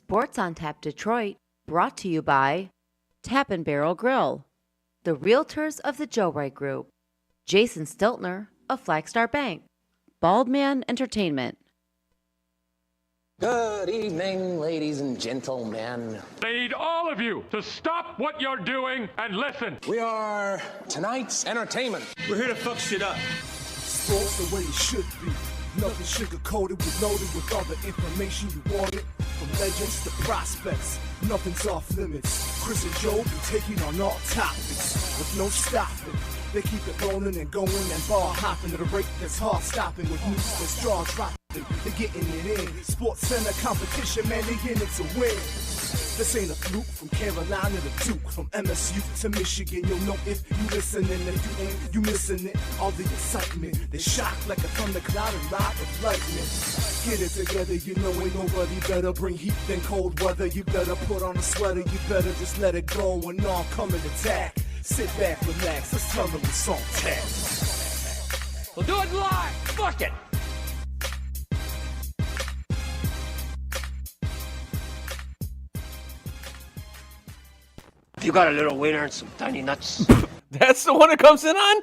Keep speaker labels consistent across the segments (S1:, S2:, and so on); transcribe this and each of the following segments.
S1: Sports on Tap Detroit, brought to you by Tap and Barrel Grill, the Realtors of the Joe Wright Group, Jason Stiltner of Flagstar Bank, Baldman Entertainment.
S2: Good evening, ladies and gentlemen.
S3: I need all of you to stop what you're doing and listen.
S2: We are tonight's entertainment.
S4: We're here to fuck shit up.
S5: Sports the way it should be. Nothing sugar-coated, with loaded with all the information you wanted. From legends to prospects, nothing's off limits. Chris and Joe be taking on all topics with no stopping. They keep it rolling and going and ball hopping at a rate that's hard stopping with news that's jaw dropping. They're getting it in. Sports Center competition, man, they in it to win. This ain't a fluke, from Carolina to Duke, from MSU to Michigan. You'll know if you listening, if you ain't, you missing it. All the excitement, they shock like a thundercloud and ride with lightning. Get it together, you know ain't nobody better. Bring heat than cold weather. You better put on a sweater, you better just let it go and all come and attack. Sit back, relax, let's tell them it's on tap.
S4: We'll do it live. Fuck it.
S6: You got a little wiener and some tiny nuts.
S7: That's the one that comes in on?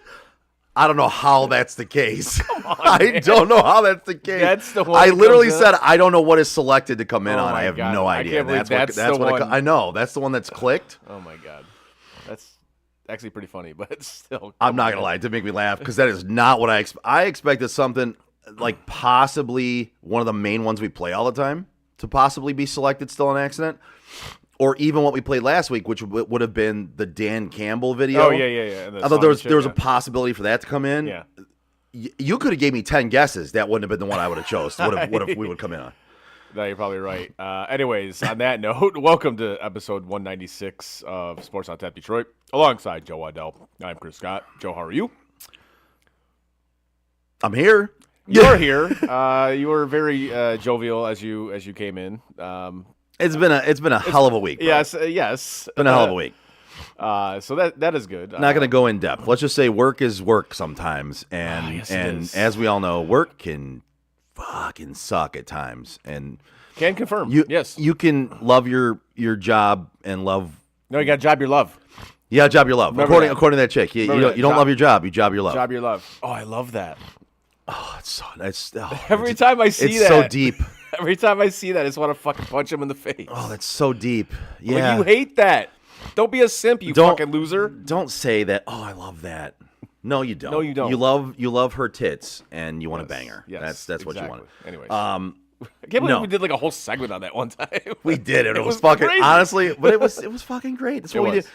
S8: I don't know how that's the case. I don't know how that's the case.
S7: That's the one
S8: I
S7: that
S8: literally
S7: comes in?
S8: said I don't know what is selected to come in
S7: Oh
S8: on.
S7: my
S8: I have
S7: God.
S8: no
S7: I
S8: idea.
S7: can't believe that's the
S8: what
S7: one.
S8: I know. That's the one that's clicked.
S7: Oh, my God. That's actually pretty funny, but it's still...
S8: I'm not going to lie. It did make me laugh because that is not what I expected something like possibly one of the main ones we play all the time to possibly be selected still on accident. Or even what we played last week, which would have been the Dan Campbell video.
S7: Oh, yeah. And the
S8: I thought
S7: song
S8: there was
S7: shit,
S8: a possibility for that to come in.
S7: Yeah.
S8: You could have gave me 10 guesses. That wouldn't have been the one I would have chose. What if we would come in on?
S7: No, you're probably right. Anyways, on that note, welcome to episode 196 of Sports on Tap Detroit. Alongside Joe Waddell, I'm Chris Scott. Joe, how are you?
S8: I'm here.
S7: You're here. You were very jovial as you came in.
S8: It's been a hell of a week. Bro.
S7: Yes.
S8: It's been a hell of a week.
S7: So that is good.
S8: Not going to go in depth. Let's just say work is work sometimes, and
S7: yes, it
S8: and
S7: is.
S8: as we all know, work can fucking suck at times. And
S7: Can confirm.
S8: yes, you can love your job and love.
S7: No, you got to job your love.
S8: Yeah, job your love.
S7: Remember
S8: According to that chick, you
S7: Remember that.
S8: don't
S7: Job-
S8: love your job. You job your love.
S7: Job your love. Oh, I love that.
S8: Oh,
S7: Every time I see
S8: it's
S7: that,
S8: so deep.
S7: Every time I see that, I just want to fucking punch him in the face.
S8: Oh, that's so deep.
S7: Like,
S8: Yeah.
S7: you hate that. Don't be a simp, you
S8: Don't-
S7: fucking loser.
S8: Don't say that. Oh, I love that. No, you don't.
S7: No, you don't.
S8: You love her tits, and you want to bang her.
S7: Yes,
S8: That's what you
S7: exactly.
S8: want.
S7: Anyways.
S8: I
S7: can't believe
S8: no.
S7: we did like a whole segment on that one time.
S8: We did it. It was
S7: was
S8: fucking
S7: crazy.
S8: honestly, but it was fucking great. That's what we
S7: was.
S8: did.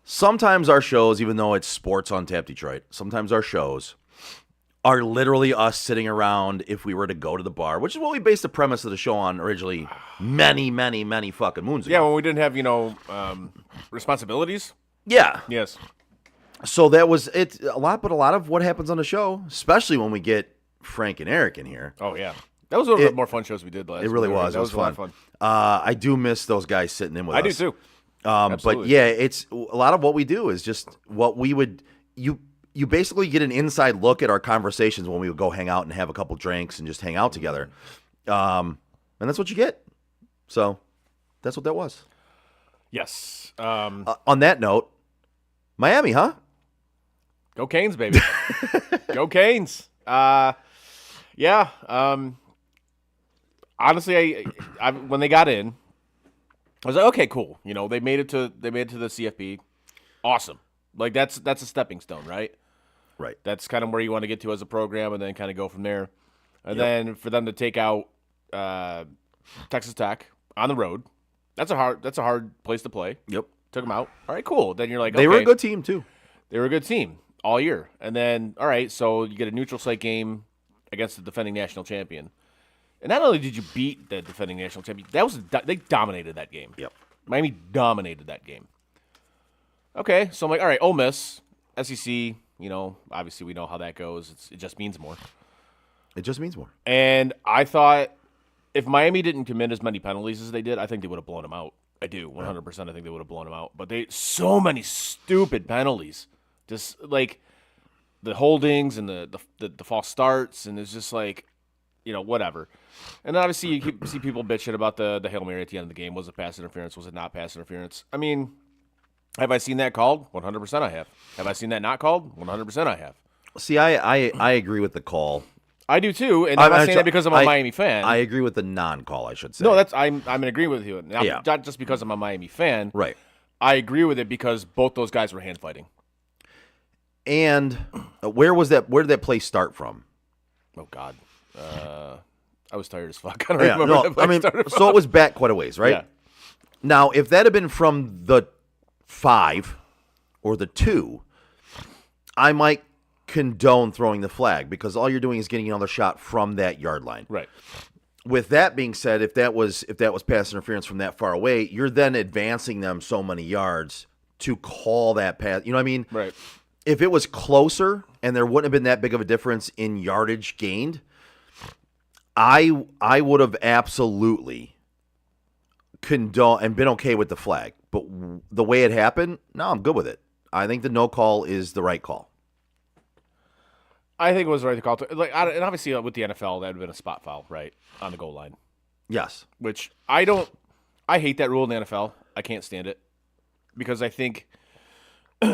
S8: Sometimes our shows, even though it's Sports on Tap Detroit, sometimes our shows are literally us sitting around if we were to go to the bar, which is what we based the premise of the show on originally many fucking moons ago.
S7: Yeah, when we didn't have, responsibilities.
S8: Yeah.
S7: Yes.
S8: So that was it. A lot of what happens on the show, especially when we get Frank and Eric in here.
S7: Oh, yeah. That was one of the more fun shows we did last
S8: It really
S7: week.
S8: was.
S7: That
S8: It was
S7: a lot
S8: fun.
S7: of fun.
S8: I do miss those guys sitting in with
S7: I
S8: us.
S7: do too.
S8: But
S7: Absolutely.
S8: yeah, it's a lot of what we do is just what we would you basically get an inside look at our conversations when we would go hang out and have a couple drinks and just hang out together. And that's what you get. So that's what that was.
S7: Yes.
S8: On that note, Miami, huh?
S7: Go Canes, baby. Go Canes. Yeah. Honestly, I when they got in, I was like, okay, cool. You know, they made it to the CFP. Awesome. Like that's a stepping stone, right?
S8: Right.
S7: That's kind of where you want to get to as a program, and then kind of go from there. And then for them to take out Texas Tech on the road, that's a hard place to play.
S8: Yep.
S7: Took them out. All right, cool. Then you're like,
S8: They were
S7: okay.
S8: a good team too.
S7: They were a good team all year. And then, all right, so you get a neutral site game against the defending national champion. And not only did you beat the defending national champion, they dominated that game.
S8: Yep.
S7: Miami dominated that game. Okay, so I'm like, all right, Ole Miss, SEC, you know, obviously we know how that goes. It just means more.
S8: It just means more.
S7: And I thought if Miami didn't commit as many penalties as they did, I think they would have blown them out. I do, 100%. I think they would have blown them out. But so many stupid penalties. Just like the holdings and the false starts, and it's just like, whatever. And then obviously you see people bitching about the Hail Mary at the end of the game. Was it pass interference? Was it not pass interference? I mean, have I seen that called? 100% I have. Have I seen that not called? 100% I have.
S8: See, I agree with the call.
S7: I do too, and I'm not saying that because I'm a Miami fan.
S8: I agree with the non-call, I should say.
S7: No, I'm in agreement with you. Not just because I'm a Miami fan.
S8: Right.
S7: I agree with it because both those guys were hand fighting.
S8: And where did that play start from?
S7: Oh God, I was tired as fuck. I don't remember where that play started
S8: so it was back quite a ways, right?
S7: Yeah.
S8: Now, if that had been from the 5 or the 2, I might condone throwing the flag because all you're doing is getting another shot from that yard line.
S7: Right.
S8: With that being said, if that was pass interference from that far away, you're then advancing them so many yards to call that pass. You know what I mean?
S7: Right.
S8: If it was closer and there wouldn't have been that big of a difference in yardage gained, I would have absolutely condoned and been okay with the flag. But the way it happened, no, I'm good with it. I think the no call is the right call.
S7: I think it was the right call. And obviously with the NFL, that would have been a spot foul, right, on the goal line.
S8: Yes.
S7: Which I hate that rule in the NFL. I can't stand it because I think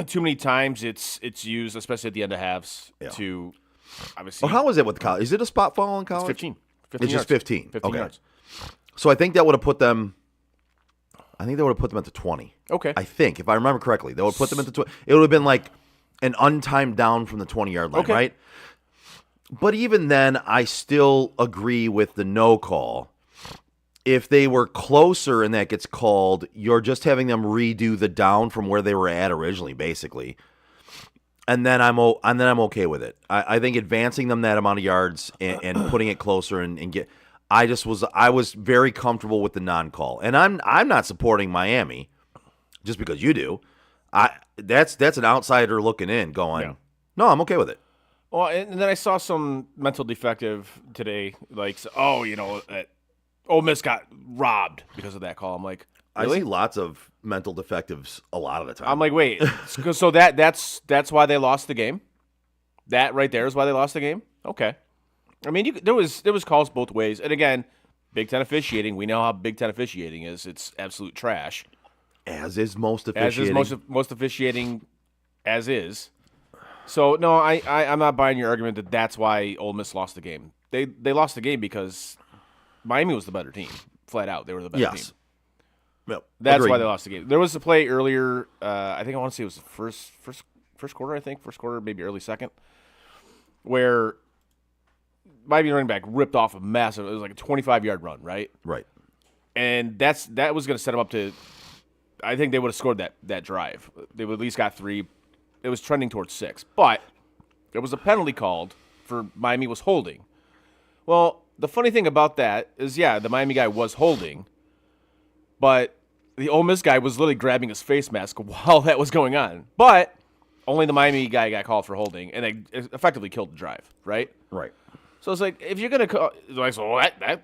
S7: too many times it's used, especially at the end of halves, to obviously.
S8: Well, how is it with college? Is it a spot foul in college?
S7: It's 15.
S8: It's
S7: yards.
S8: just 15.
S7: 15
S8: okay.
S7: yards.
S8: So I think that would have put them. I think they would have put them at the 20.
S7: Okay.
S8: I think, if I remember correctly, they would have put them at the 20. It would have been like an untimed down from the 20-yard line, right? But even then, I still agree with the no call. If they were closer and that gets called, you're just having them redo the down from where they were at originally, basically. And then I'm okay with it. I think advancing them that amount of yards and putting it closer and get. I was very comfortable with the non-call, and I'm not supporting Miami just because you do. That's an outsider looking in, going, no, I'm okay with it.
S7: Well, and then I saw some mental defective today, like, Ole Miss got robbed because of that call. I'm like, really?
S8: I see lots of mental defectives a lot of the time.
S7: I'm like, wait, so that's why they lost the game? That right there is why they lost the game? Okay. I mean, there was calls both ways. And again, Big Ten officiating, we know how Big Ten officiating is. It's absolute trash.
S8: As is most officiating.
S7: As is most officiating as is. So, no, I'm not buying your argument that that's why Ole Miss lost the game. They lost the game because Miami was the better team, flat out. They were the better team.
S8: Yep.
S7: That's
S8: Agreed.
S7: why they lost the game. There was a play earlier, I want to say it was the first quarter, first quarter, maybe early second, where Miami running back ripped off a massive, it was like a 25-yard run, right?
S8: Right.
S7: And that was going to set them up to, I think they would have scored that drive. They would at least got 3. It was trending towards 6. But there was a penalty called for Miami was holding. Well, the funny thing about that is, the Miami guy was holding, but the Ole Miss guy was literally grabbing his face mask while that was going on. But only the Miami guy got called for holding, and they effectively killed the drive, right?
S8: Right.
S7: So it's like, if you're going to call,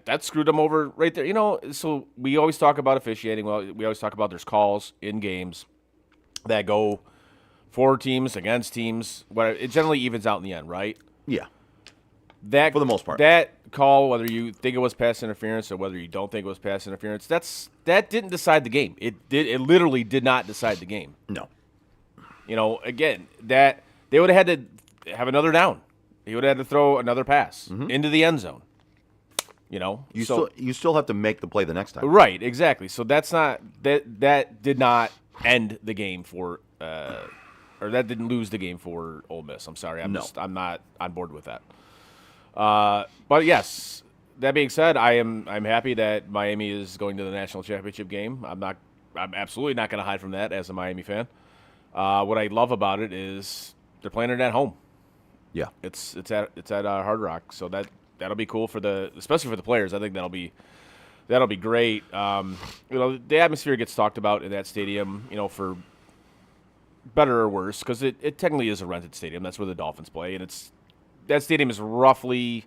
S7: that screwed them over right there. So we always talk about officiating. Well, we always talk about there's calls in games that go for teams, against teams. It generally evens out in the end, right?
S8: Yeah.
S7: That,
S8: for the most part.
S7: That call, whether you think it was pass interference or whether you don't think it was pass interference, that didn't decide the game. It literally did not decide the game.
S8: No.
S7: Again, that they would have had to have another down. He would have had to throw another pass into the end zone.
S8: You still have to make the play the next time.
S7: Right, exactly. So that's not that did not end the game for or that didn't lose the game for Ole Miss. I'm sorry. I'm not on board with that. But yes, that being said, I'm happy that Miami is going to the national championship game. I'm absolutely not going to hide from that as a Miami fan. What I love about it is they're playing it at home.
S8: Yeah,
S7: it's at Hard Rock, so that'll be cool especially for the players. I think that'll be great. The atmosphere gets talked about in that stadium, for better or worse, because it technically is a rented stadium. That's where the Dolphins play, and that stadium is roughly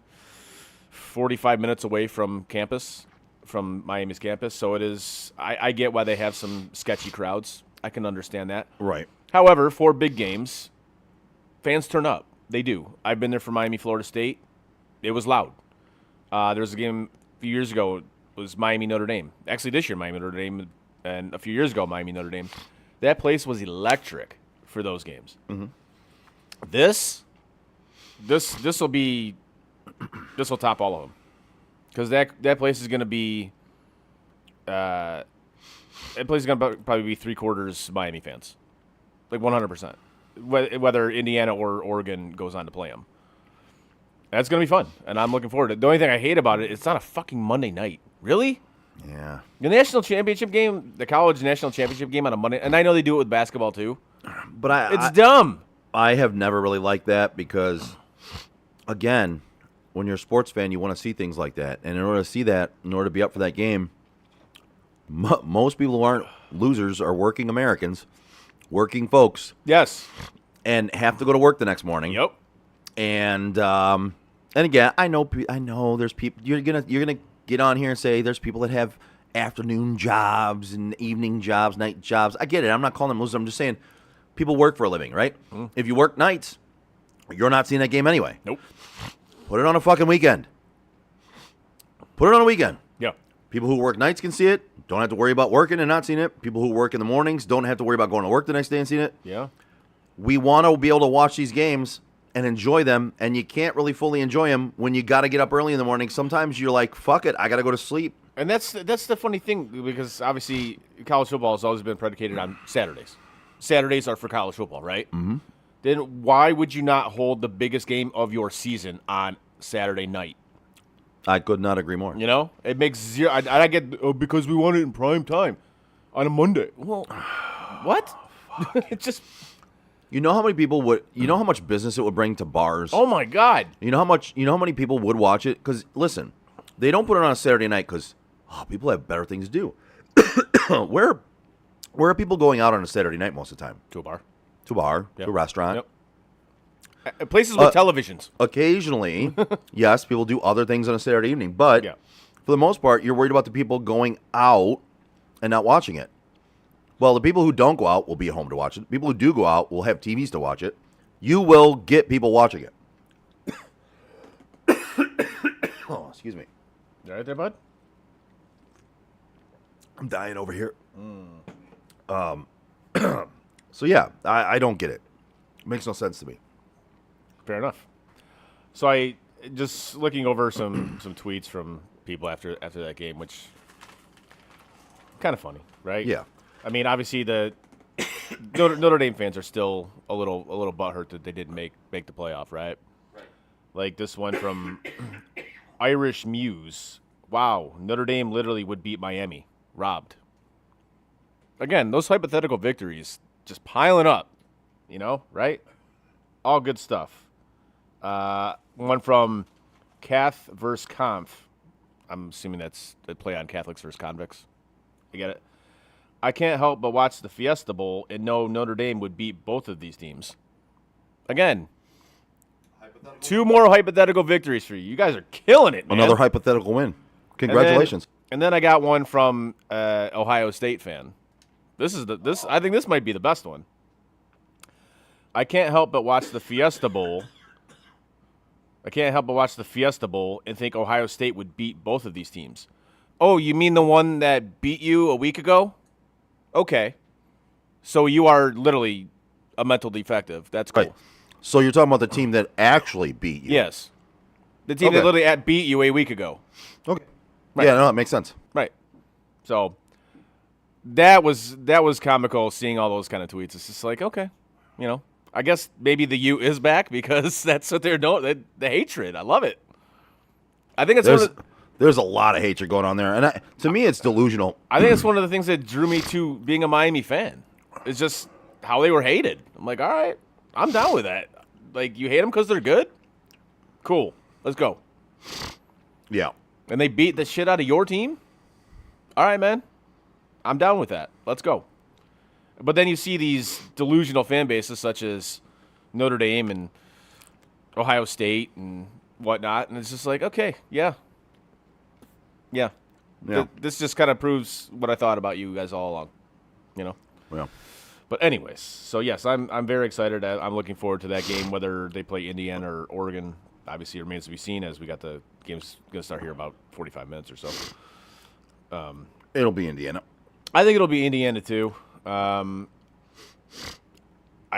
S7: 45 minutes away from Miami's campus. So it is. I get why they have some sketchy crowds. I can understand that.
S8: Right.
S7: However, for big games, fans turn up. They do. I've been there for Miami, Florida State. It was loud. There was a game a few years ago. It was Miami Notre Dame. Actually, this year Miami Notre Dame, and a few years ago Miami Notre Dame. That place was electric for those games.
S8: Mm-hmm.
S7: This will top all of them, because that place is going to be that place is going to probably be 3/4 Miami fans, like 100%. Whether Indiana or Oregon goes on to play them, that's going to be fun, and I'm looking forward to it. The only thing I hate about it, it's not a fucking Monday night. Really?
S8: Yeah.
S7: The national championship game, the college national championship game on a Monday, and I know they do it with basketball too.
S8: But
S7: It's dumb.
S8: I have never really liked that because, again, when you're a sports fan, you want to see things like that. And in order to see that, in order to be up for that game, most people who aren't losers are working Americans, working folks,
S7: Yes.
S8: and have to go to work the next morning.
S7: Yep.
S8: And again, I know there's people you're gonna get on here and say there's people that have afternoon jobs and evening jobs, night jobs. I get it. I'm not calling them losers. I'm just saying people work for a living, right? If you work nights, you're not seeing that game anyway.
S7: Nope.
S8: Put it on a fucking weekend. Put it on a weekend.
S7: Yeah.
S8: People who work nights can see it. Don't have to worry about working and not seeing it. People who work in the mornings don't have to worry about going to work the next day and seeing it.
S7: Yeah.
S8: We want to be able to watch these games and enjoy them, and you can't really fully enjoy them when you got to get up early in the morning. Sometimes you're like, fuck it, I got to go to sleep.
S7: And that's the funny thing, because obviously college football has always been predicated on Saturdays. Saturdays are for college football, right? Mm-hmm. Then why would you not hold the biggest game of your season on Saturday night?
S8: I could not agree more.
S7: You know, it makes zero. I get because we want it in prime time on a Monday. Well, what? It just.
S8: You know how many people would? You know how much business it would bring to bars?
S7: Oh my God!
S8: You know how much? You know how many people would watch it? Because listen, they don't put it on a Saturday night because people have better things to do. Where are people going out on a Saturday night most of the time?
S7: To a bar.
S8: To a bar,
S7: Yep.
S8: to a restaurant.
S7: Yep. Places with televisions.
S8: Occasionally, yes, people do other things on a Saturday evening, but
S7: Yeah.
S8: for the most part, you're worried about the people going out and not watching it. Well, the people who don't go out will be at home to watch it. People who do go out will have TVs to watch it. You will get people watching it. Oh, excuse me.
S7: You all right there, bud?
S8: I'm dying over here. So, yeah, I don't get it. It makes no sense to me.
S7: Fair enough. So I just looking over some tweets from people after that game, which kind of funny, right?
S8: Yeah.
S7: I mean, obviously the Notre Dame fans are still a little butthurt that they didn't make the playoff, right? Right. Like this one from Irish Muse. Wow, Notre Dame literally would beat Miami. Robbed. Again, those hypothetical victories just piling up, you know, right? All good stuff. One from Cath versus Conf. I'm assuming that's a play on Catholics versus convicts. You get it? I can't help but watch the Fiesta Bowl and know Notre Dame would beat both of these teams. Again, two more hypothetical victories for you. You guys are killing it, man.
S8: Another hypothetical win. Congratulations.
S7: And then I got one from Ohio State fan. I think this might be the best one. I can't help but watch the Fiesta Bowl. I can't help but watch the Fiesta Bowl and think Ohio State would beat both of these teams. Oh, you mean the one that beat you a week ago? Okay. So you are literally a mental defective. That's cool.
S8: Right. So you're talking about the team that actually beat you?
S7: Yes. The team that literally beat you a week ago.
S8: Okay.
S7: Right.
S8: Yeah, no, it makes sense.
S7: Right. So that was comical seeing all those kind of tweets. It's just like, okay, you know, I guess maybe the U is back because that's what they're doing. The hatred. I love it. I think it's
S8: there's a lot of hatred going on there, and to me, it's delusional.
S7: I think it's one of the things that drew me to being a Miami fan. It's just how they were hated. I'm like, all right, I'm down with that. Like, you hate them because they're good? Cool. Let's go.
S8: Yeah.
S7: And they beat the shit out of your team? All right, man. I'm down with that. Let's go. But then you see these delusional fan bases such as Notre Dame and Ohio State and whatnot, and it's just like, okay, yeah. This just kind of proves what I thought about you guys all along, you know?
S8: Yeah.
S7: But anyways, so yes, I'm very excited. I'm looking forward to that game, whether they play Indiana or Oregon. obviously remains to be seen as we got the game's going to start here about 45 minutes or so.
S8: It'll be Indiana.
S7: I think it'll be Indiana too. I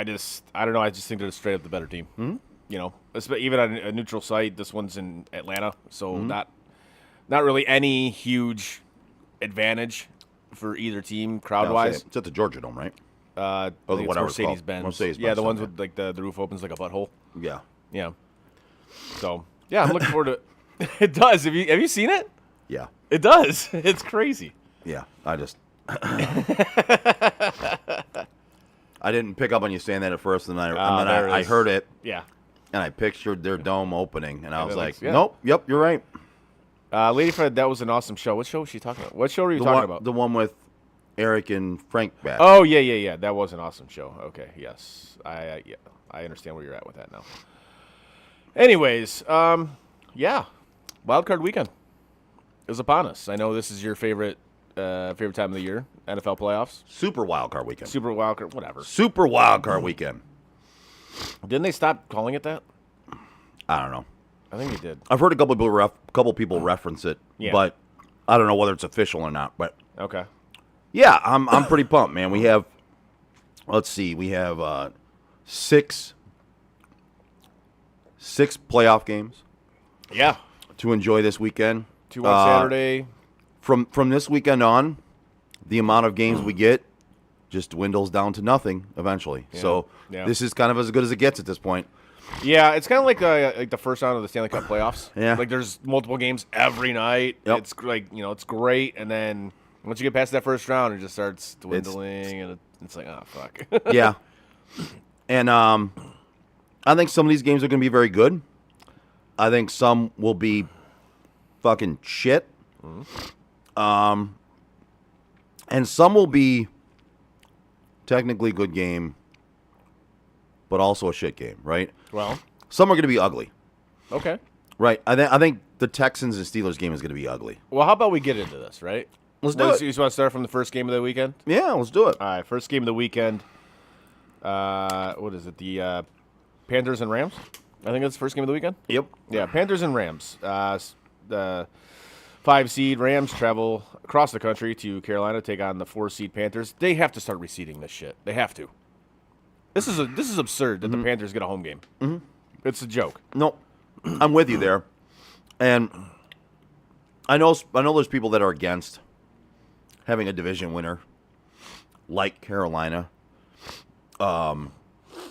S7: don't know. I just think they're straight up the better team. Mm-hmm. You know, even on a neutral site, this one's in Atlanta, so not really any huge advantage for either team crowd wise.
S8: It's at the Georgia Dome, right?
S7: I think it's Mercedes-Benz.
S8: Mercedes-Benz.
S7: Yeah, the ones with like the roof opens like a butthole.
S8: Yeah.
S7: Yeah. So yeah, I'm looking forward to it. It does. Have you seen it?
S8: Yeah.
S7: It does. It's crazy.
S8: Yeah. I just I didn't pick up on you saying that at first, and then I heard it.
S7: Yeah.
S8: And I pictured their dome opening, and I was like,
S7: yeah.
S8: nope, yep, you're right.
S7: Lady Fred, that was an awesome show. What show was she talking about? What show were you talking about?
S8: The one with Eric and Frank back.
S7: Oh, yeah. That was an awesome show. Okay, yes. I understand where you're at with that now. Anyways, yeah. Wild Card Weekend is upon us. I know this is your favorite time of the year, NFL playoffs.
S8: Super Wild Card Weekend.
S7: Super Wild Card, whatever.
S8: Super Wild Card Weekend.
S7: Didn't they stop calling it that?
S8: I don't know.
S7: I think they did.
S8: I've heard a couple people reference it, but I don't know whether it's official or not. But
S7: okay.
S8: Yeah, I'm pretty pumped, man. We have, let's see, we have six playoff games.
S7: Yeah.
S8: To enjoy this weekend.
S7: 2 on Saturday.
S8: From this weekend on, the amount of games we get just dwindles down to nothing eventually. Yeah. So this is kind of as good as it gets at this point.
S7: Yeah, it's kind of like the first round of the Stanley Cup playoffs.
S8: Yeah.
S7: Like there's multiple games every night. Yep. It's like, it's great. And then once you get past that first round, it just starts dwindling. And it's like, oh, fuck.
S8: Yeah. And I think some of these games are going to be very good. I think some will be fucking shit. Mm-hmm. And some will be technically good game, but also a shit game, right?
S7: Well,
S8: some are going to be ugly.
S7: Okay.
S8: Right. I think the Texans and Steelers game is going to be ugly.
S7: Well, how about we get into this, right?
S8: Let's do it.
S7: You just want to start from the first game of the weekend?
S8: Yeah, let's do it.
S7: All right, first game of the weekend. What is it? The Panthers and Rams? I think that's the first game of the weekend?
S8: Yep.
S7: Yeah, Panthers and Rams. The 5-seed Rams travel across the country to Carolina to take on the 4-seed Panthers. They have to start reseeding this shit. They have to. This is absurd that the Panthers get a home game. Mm-hmm. It's a joke.
S8: No, I'm with you there, and I know there's people that are against having a division winner like Carolina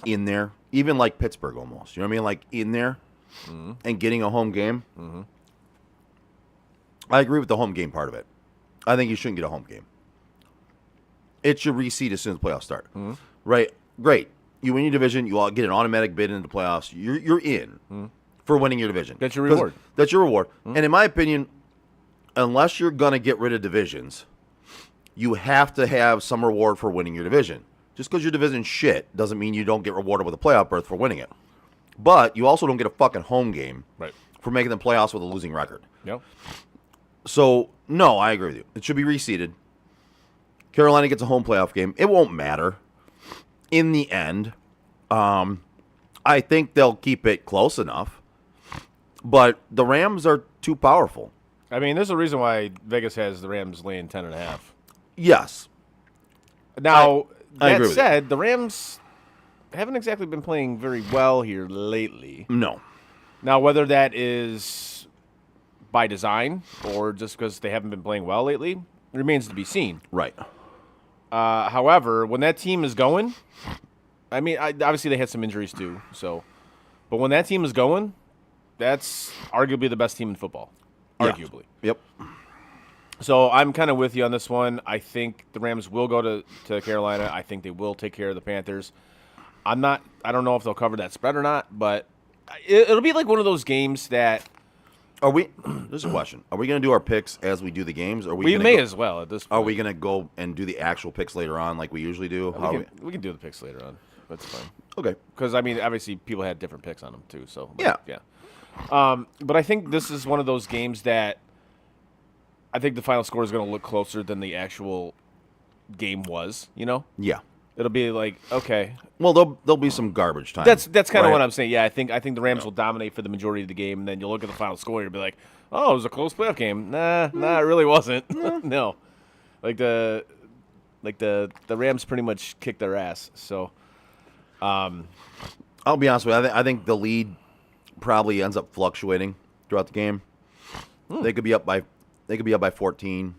S8: in there, even like Pittsburgh almost. You know what I mean? Like in there and getting a home game. Mm-hmm. I agree with the home game part of it. I think you shouldn't get a home game. It should reseed as soon as the playoffs start. Mm-hmm. Right? Great. You win your division. You all get an automatic bid into the playoffs. You're in for winning your division.
S7: That's your reward.
S8: That's your reward. Mm-hmm. And in my opinion, unless you're going to get rid of divisions, you have to have some reward for winning your division. Just because your division's shit doesn't mean you don't get rewarded with a playoff berth for winning it. But you also don't get a fucking home game for making the playoffs with a losing record.
S7: Yep.
S8: So, no, I agree with you. It should be reseeded. Carolina gets a home playoff game. It won't matter in the end. I think they'll keep it close enough. But the Rams are too powerful.
S7: I mean, there's a reason why Vegas has the Rams laying 10.5.
S8: Yes.
S7: Now,
S8: I agree
S7: that said, the Rams haven't exactly been playing very well here lately.
S8: No.
S7: Now, whether that is by design or just because they haven't been playing well lately remains to be seen.
S8: Right.
S7: However, when that team is going, I mean, obviously they had some injuries too. But when that team is going, that's arguably the best team in football. Arguably.
S8: Yep.
S7: So I'm kind of with you on this one. I think the Rams will go to Carolina. I think they will take care of the Panthers. I don't know if they'll cover that spread or not, but it'll be like one of those games that.
S8: There's a question. Are we going to do our picks as we do the games? Or
S7: we may as well at this point.
S8: Are we going to go and do the actual picks later on like we usually do?
S7: We can do the picks later on. That's fine.
S8: Okay.
S7: Because, I mean, obviously people had different picks on them too. So
S8: Yeah.
S7: But I think this is one of those games that I think the final score is going to look closer than the actual game was, you know?
S8: Yeah.
S7: It'll be like, okay.
S8: Well, there'll be some garbage time.
S7: That's kind of
S8: right?
S7: what I'm saying. Yeah, I think the Rams will dominate for the majority of the game, and then you'll look at the final score and you'll be like, oh, it was a close playoff game. Nah, it really wasn't. No. Like the Rams pretty much kicked their ass. So
S8: I'll be honest with you. I think the lead probably ends up fluctuating throughout the game. They could be up by 14,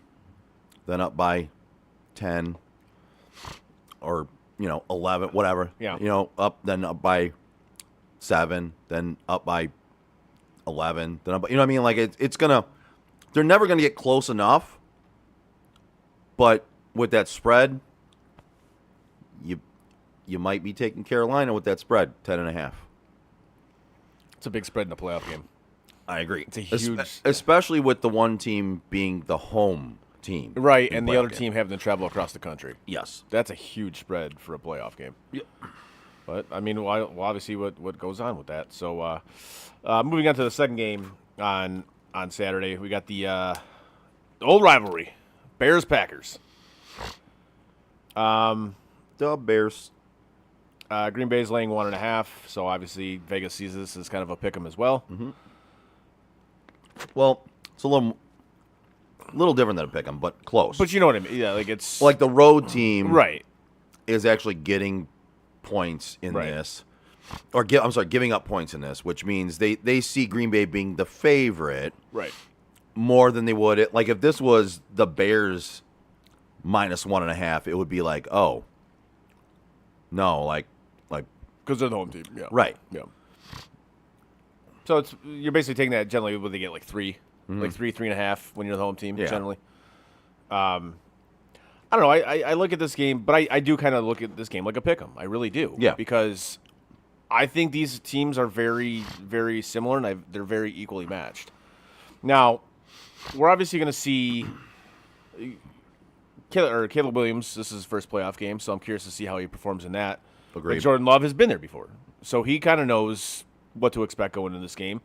S8: then up by 10, or 11, whatever.
S7: Yeah.
S8: Up by 7, then up by 11, then up. By, you know what I mean? Like it's gonna. They're never gonna get close enough. But with that spread, you might be taking Carolina with that spread, 10.5.
S7: it's a big spread in the playoff game.
S8: I agree.
S7: It's a huge,
S8: especially with the one team being the home team,
S7: right,
S8: in
S7: and the
S8: playoff
S7: other
S8: game.
S7: team having to travel across the country.
S8: Yes,
S7: That's a huge spread for a playoff game.
S8: Yep.
S7: But I mean, we'll obviously what goes on with that. So moving on to the second game on Saturday, we got the old rivalry, Bears-Packers.
S8: the Bears.
S7: Green Bay's laying 1.5, so obviously Vegas sees this as kind of a pick 'em as well.
S8: Mm-hmm. Well, it's a little different than a pick 'em, but close.
S7: But you know what I mean? Yeah, like it's
S8: like the road team,
S7: right.
S8: is actually getting points in
S7: Right.
S8: this, or giving up points in this, which means they see Green Bay being the favorite
S7: Right.
S8: more than they would it. Like if this was the Bears minus 1.5, it would be like, oh, no, like,
S7: Because they're the home team. Yeah.
S8: right.
S7: Yeah. So you're basically taking that generally when they get like 3, like 3.5 when you're the home team,
S8: Yeah.
S7: generally. I don't know. I look at this game, but I do kind of look at this game like a pick 'em. I really do.
S8: Yeah.
S7: Because I think these teams are very, very similar, and they're very equally matched. Now, we're obviously going to see Caleb Williams. This is his first playoff game, so I'm curious to see how he performs in that.
S8: Agreed.
S7: But Jordan Love has been there before, so he kind of knows what to expect going into this game.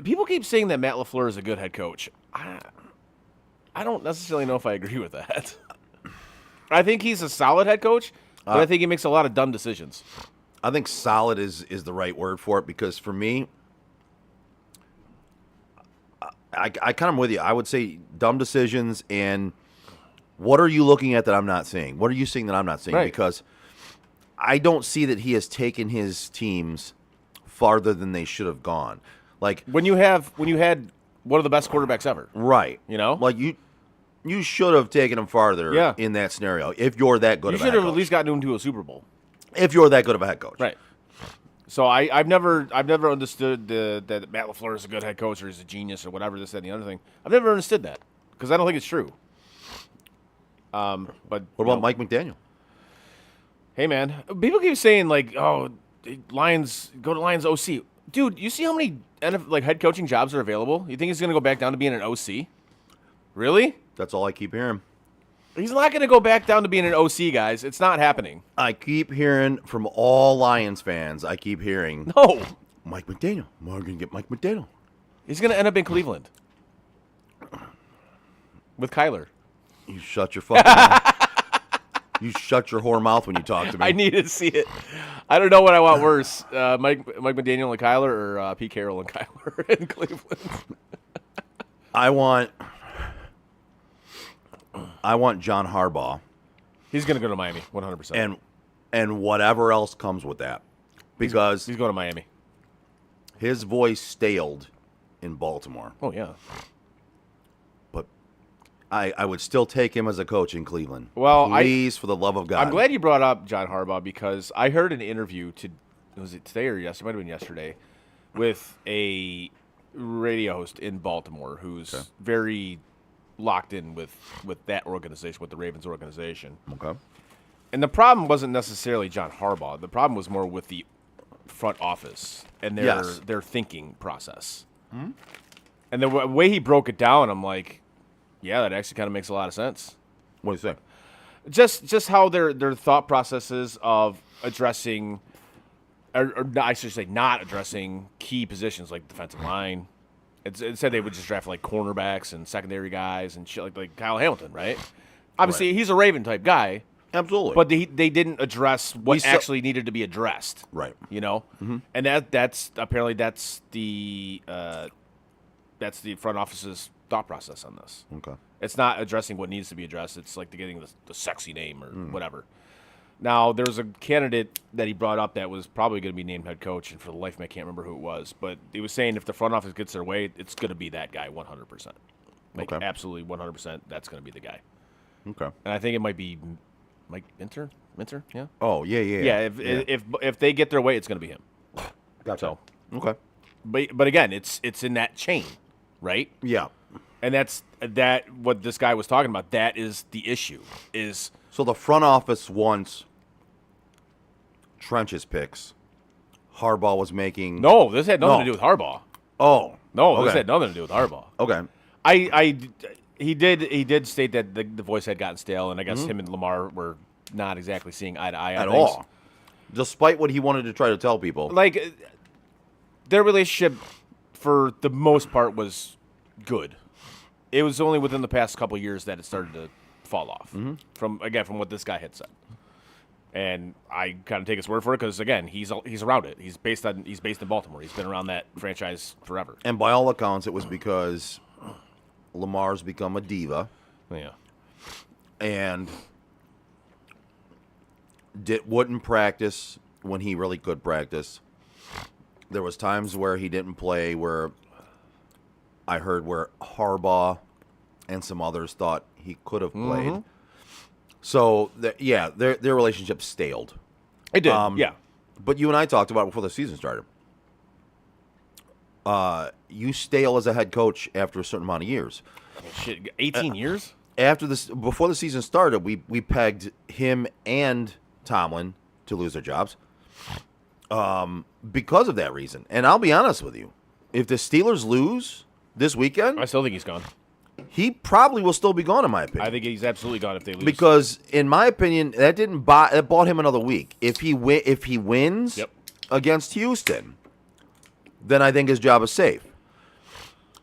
S7: People keep saying that Matt LaFleur is a good head coach. I don't necessarily know if I agree with that. I think he's a solid head coach, but I think he makes a lot of dumb decisions.
S8: I think solid is the right word for it, because for me, I kind of am with you. I would say dumb decisions, and what are you looking at that I'm not seeing? What are you seeing that I'm not seeing?
S7: Right.
S8: Because I don't see that he has taken his teams farther than they should have gone. Like
S7: When you had one of the best quarterbacks ever,
S8: right,
S7: you know?
S8: like you should have taken him farther.
S7: Yeah.
S8: In that scenario, if you're that good
S7: you
S8: of a
S7: should
S8: head
S7: have at
S8: coach.
S7: least gotten into a Super Bowl.
S8: If you're that good of a head coach,
S7: Right. So I've never understood that Matt LaFleur is a good head coach or he's a genius or whatever, this, that, and the other thing. I've never understood that because I don't think it's true. But
S8: What about Mike McDaniel?
S7: Hey, man, people keep saying like, "Oh, Lions, go to Lions OC." Dude, you see how many head coaching jobs are available? You think he's going to go back down to being an OC? Really?
S8: That's all I keep hearing.
S7: He's not going to go back down to being an OC, guys. It's not happening.
S8: I keep hearing from all Lions fans. I keep hearing
S7: No,
S8: Mike McDaniel. We're gonna get Mike McDaniel.
S7: he's going to end up in Cleveland with Kyler.
S8: You shut your fucking mouth. You shut your whore mouth when you talk to me.
S7: I need to see it. I don't know what I want worse, Mike McDaniel and Kyler, or Pete Carroll and Kyler in Cleveland.
S8: I want John Harbaugh
S7: He's going to go to Miami, 100%.
S8: and whatever else comes with that, because
S7: He's going to Miami.
S8: his voice staled in Baltimore.
S7: Oh, yeah.
S8: But I would still take him as a coach in Cleveland.
S7: Well,
S8: please, for the love of God.
S7: I'm glad you brought up John Harbaugh because I heard an interview, was it today or yesterday? It might have been yesterday, with a radio host in Baltimore who's very locked in with that organization, with the Ravens organization.
S8: Okay.
S7: And the problem wasn't necessarily John Harbaugh. The problem was more with the front office and their thinking process.
S8: Hmm?
S7: And the way he broke it down, I'm like, yeah, that actually kind of makes a lot of sense.
S8: What do you think?
S7: Just how their thought processes of addressing, or I should say, not addressing key positions like defensive line. It said they would just draft like cornerbacks and secondary guys and shit like Kyle Hamilton, right? Obviously, he's a Raven type guy,
S8: Absolutely.
S7: But they didn't address what
S8: saw-
S7: actually needed to be addressed.
S8: Right.
S7: You know? And that's apparently that's the front office's thought process on this.
S8: Okay.
S7: It's not addressing what needs to be addressed. It's like getting the sexy name or whatever. Now, there was a candidate that he brought up that was probably going to be named head coach, and for the life of me, I can't remember who it was. But he was saying if the front office gets their way, it's going to be that guy 100%. Like,
S8: Okay.
S7: absolutely 100%, that's going to be the guy.
S8: Okay.
S7: And I think it might be Mike Minter? Yeah?
S8: Oh, yeah.
S7: Yeah, if they get their way, it's going to be him.
S8: Gotcha.
S7: So,
S8: Okay.
S7: but again, it's in that chain, right?
S8: Yeah.
S7: And that's what this guy was talking about. That is the issue. Is
S8: So the front office wants Trench's picks. Harbaugh was making...
S7: no, this had nothing
S8: No.
S7: to do with Harbaugh.
S8: Oh.
S7: No, this
S8: Okay.
S7: had nothing to do with Harbaugh.
S8: Okay.
S7: He did state that the voice had gotten stale, and I guess him and Lamar were not exactly seeing eye to eye on
S8: At
S7: things.
S8: all. Despite what he wanted to try to tell people.
S7: Like, their relationship, for the most part, was good. It was only within the past couple of years that it started to fall off. From what this guy had said, and I kind of take his word for it because again, he's around it. He's based in Baltimore. He's been around that franchise forever.
S8: And by all accounts, it was because Lamar's become a diva
S7: Yeah.
S8: and wouldn't practice when he really could practice. There was times where he didn't play where I heard where Harbaugh and some others thought he could have played. So, their relationship staled.
S7: It did. Yeah.
S8: But you and I talked about it before the season started. You stale as a head coach after a certain amount of years.
S7: Shit, 18 years?
S8: Before the season started, we pegged him and Tomlin to lose their jobs because of that reason. And I'll be honest with you, if the Steelers lose this weekend,
S7: I still think he's gone.
S8: he probably will still be gone, in my opinion.
S7: I think he's absolutely gone if they lose.
S8: Because, in my opinion, that bought him another week. If he wins
S7: Yep.
S8: against Houston, then I think his job is safe.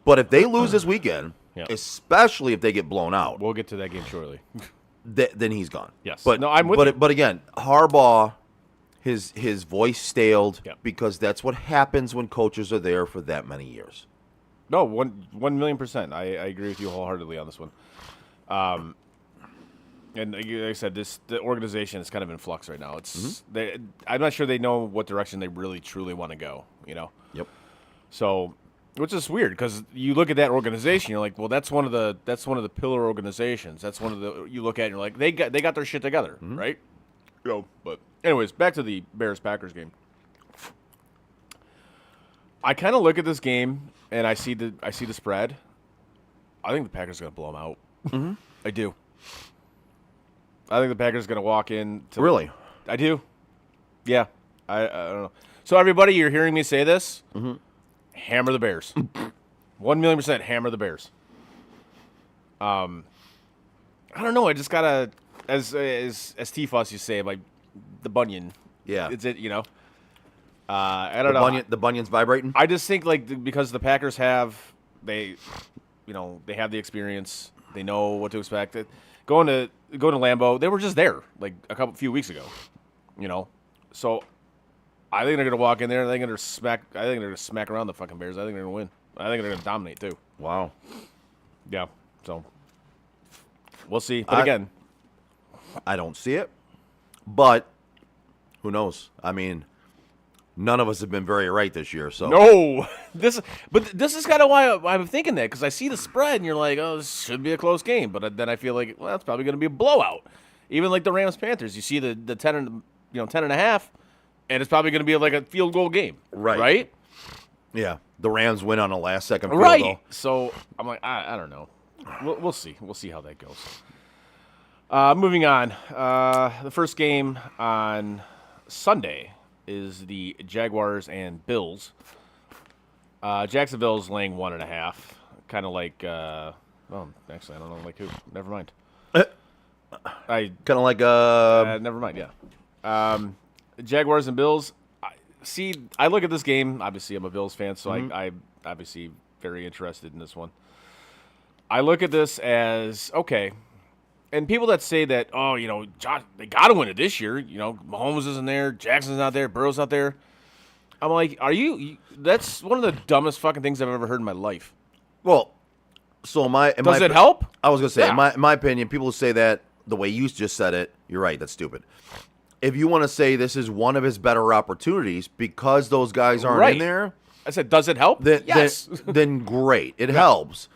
S8: But if they lose this weekend,
S7: Yeah.
S8: especially if they get blown out,
S7: we'll get to that game shortly.
S8: then he's gone.
S7: Yes.
S8: But
S7: No, I'm with you.
S8: But again, Harbaugh, his voice staled
S7: Yep.
S8: because that's what happens when coaches are there for that many years.
S7: No, 1,000,000%. I agree with you wholeheartedly on this one. And like I said, the organization is kind of in flux right now. It's I'm not sure they know what direction they really truly want to go. You know.
S8: Yep.
S7: So, which is weird because you look at that organization, you're like, well, that's one of the pillar organizations. That's one of the you look at, and you're like, they got their shit together, right? But anyways, back to the Bears-Packers game. I kind of look at this game and I see the spread. I think the Packers are going to blow them out. I do. I think the Packers are going to walk in.
S8: Really?
S7: I do. Yeah. I don't know. So everybody, you're hearing me say this. Hammer the Bears. 1,000,000% hammer the Bears. I don't know. I just gotta, as T-Fuss used to say, like the bunion.
S8: Yeah.
S7: It's it. You know. I don't know.
S8: The bunion's vibrating?
S7: I just think because the Packers have they have the experience, they know what to expect. Going to Lambeau, they were just there like a few weeks ago, you know. So I think they're gonna walk in there and they're gonna smack around the fucking Bears. I think they're gonna win. I think they're gonna dominate too.
S8: Wow.
S7: Yeah. So we'll see. But again,
S8: I don't see it, but who knows? I mean, none of us have been very right this year, so
S7: no. This is kind of why I'm thinking that because I see the spread and you're like, oh, this should be a close game, but then I feel like, well, that's probably going to be a blowout. Even like the Rams Panthers, you see the 10.5, and it's probably going to be like a field goal game, right?
S8: yeah, the Rams win on a last second field
S7: Right.
S8: goal.
S7: So I'm like, I don't know. We'll see. We'll see how that goes. Moving on. The first game on Sunday is the Jaguars and Bills. Jacksonville's laying 1.5. Kind of like, well, actually, I don't know, like who? Never mind.
S8: Kind of like
S7: Never mind, yeah. Jaguars and Bills. I look at this game. Obviously, I'm a Bills fan, so I'm obviously very interested in this one. I look at this as, okay, And people that say that, Josh, they got to win it this year. Mahomes isn't there, Jackson's not there, Burrow's not there. I'm like, that's one of the dumbest fucking things I've ever heard in my life.
S8: Well, so
S7: does it help?
S8: I was going to say,
S7: Yeah.
S8: in my opinion, people who say that the way you just said it, you're right, that's stupid. If you want to say this is one of his better opportunities because those guys aren't
S7: Right.
S8: in there,
S7: I said, does it help?
S8: then,
S7: Yes.
S8: then great. It helps.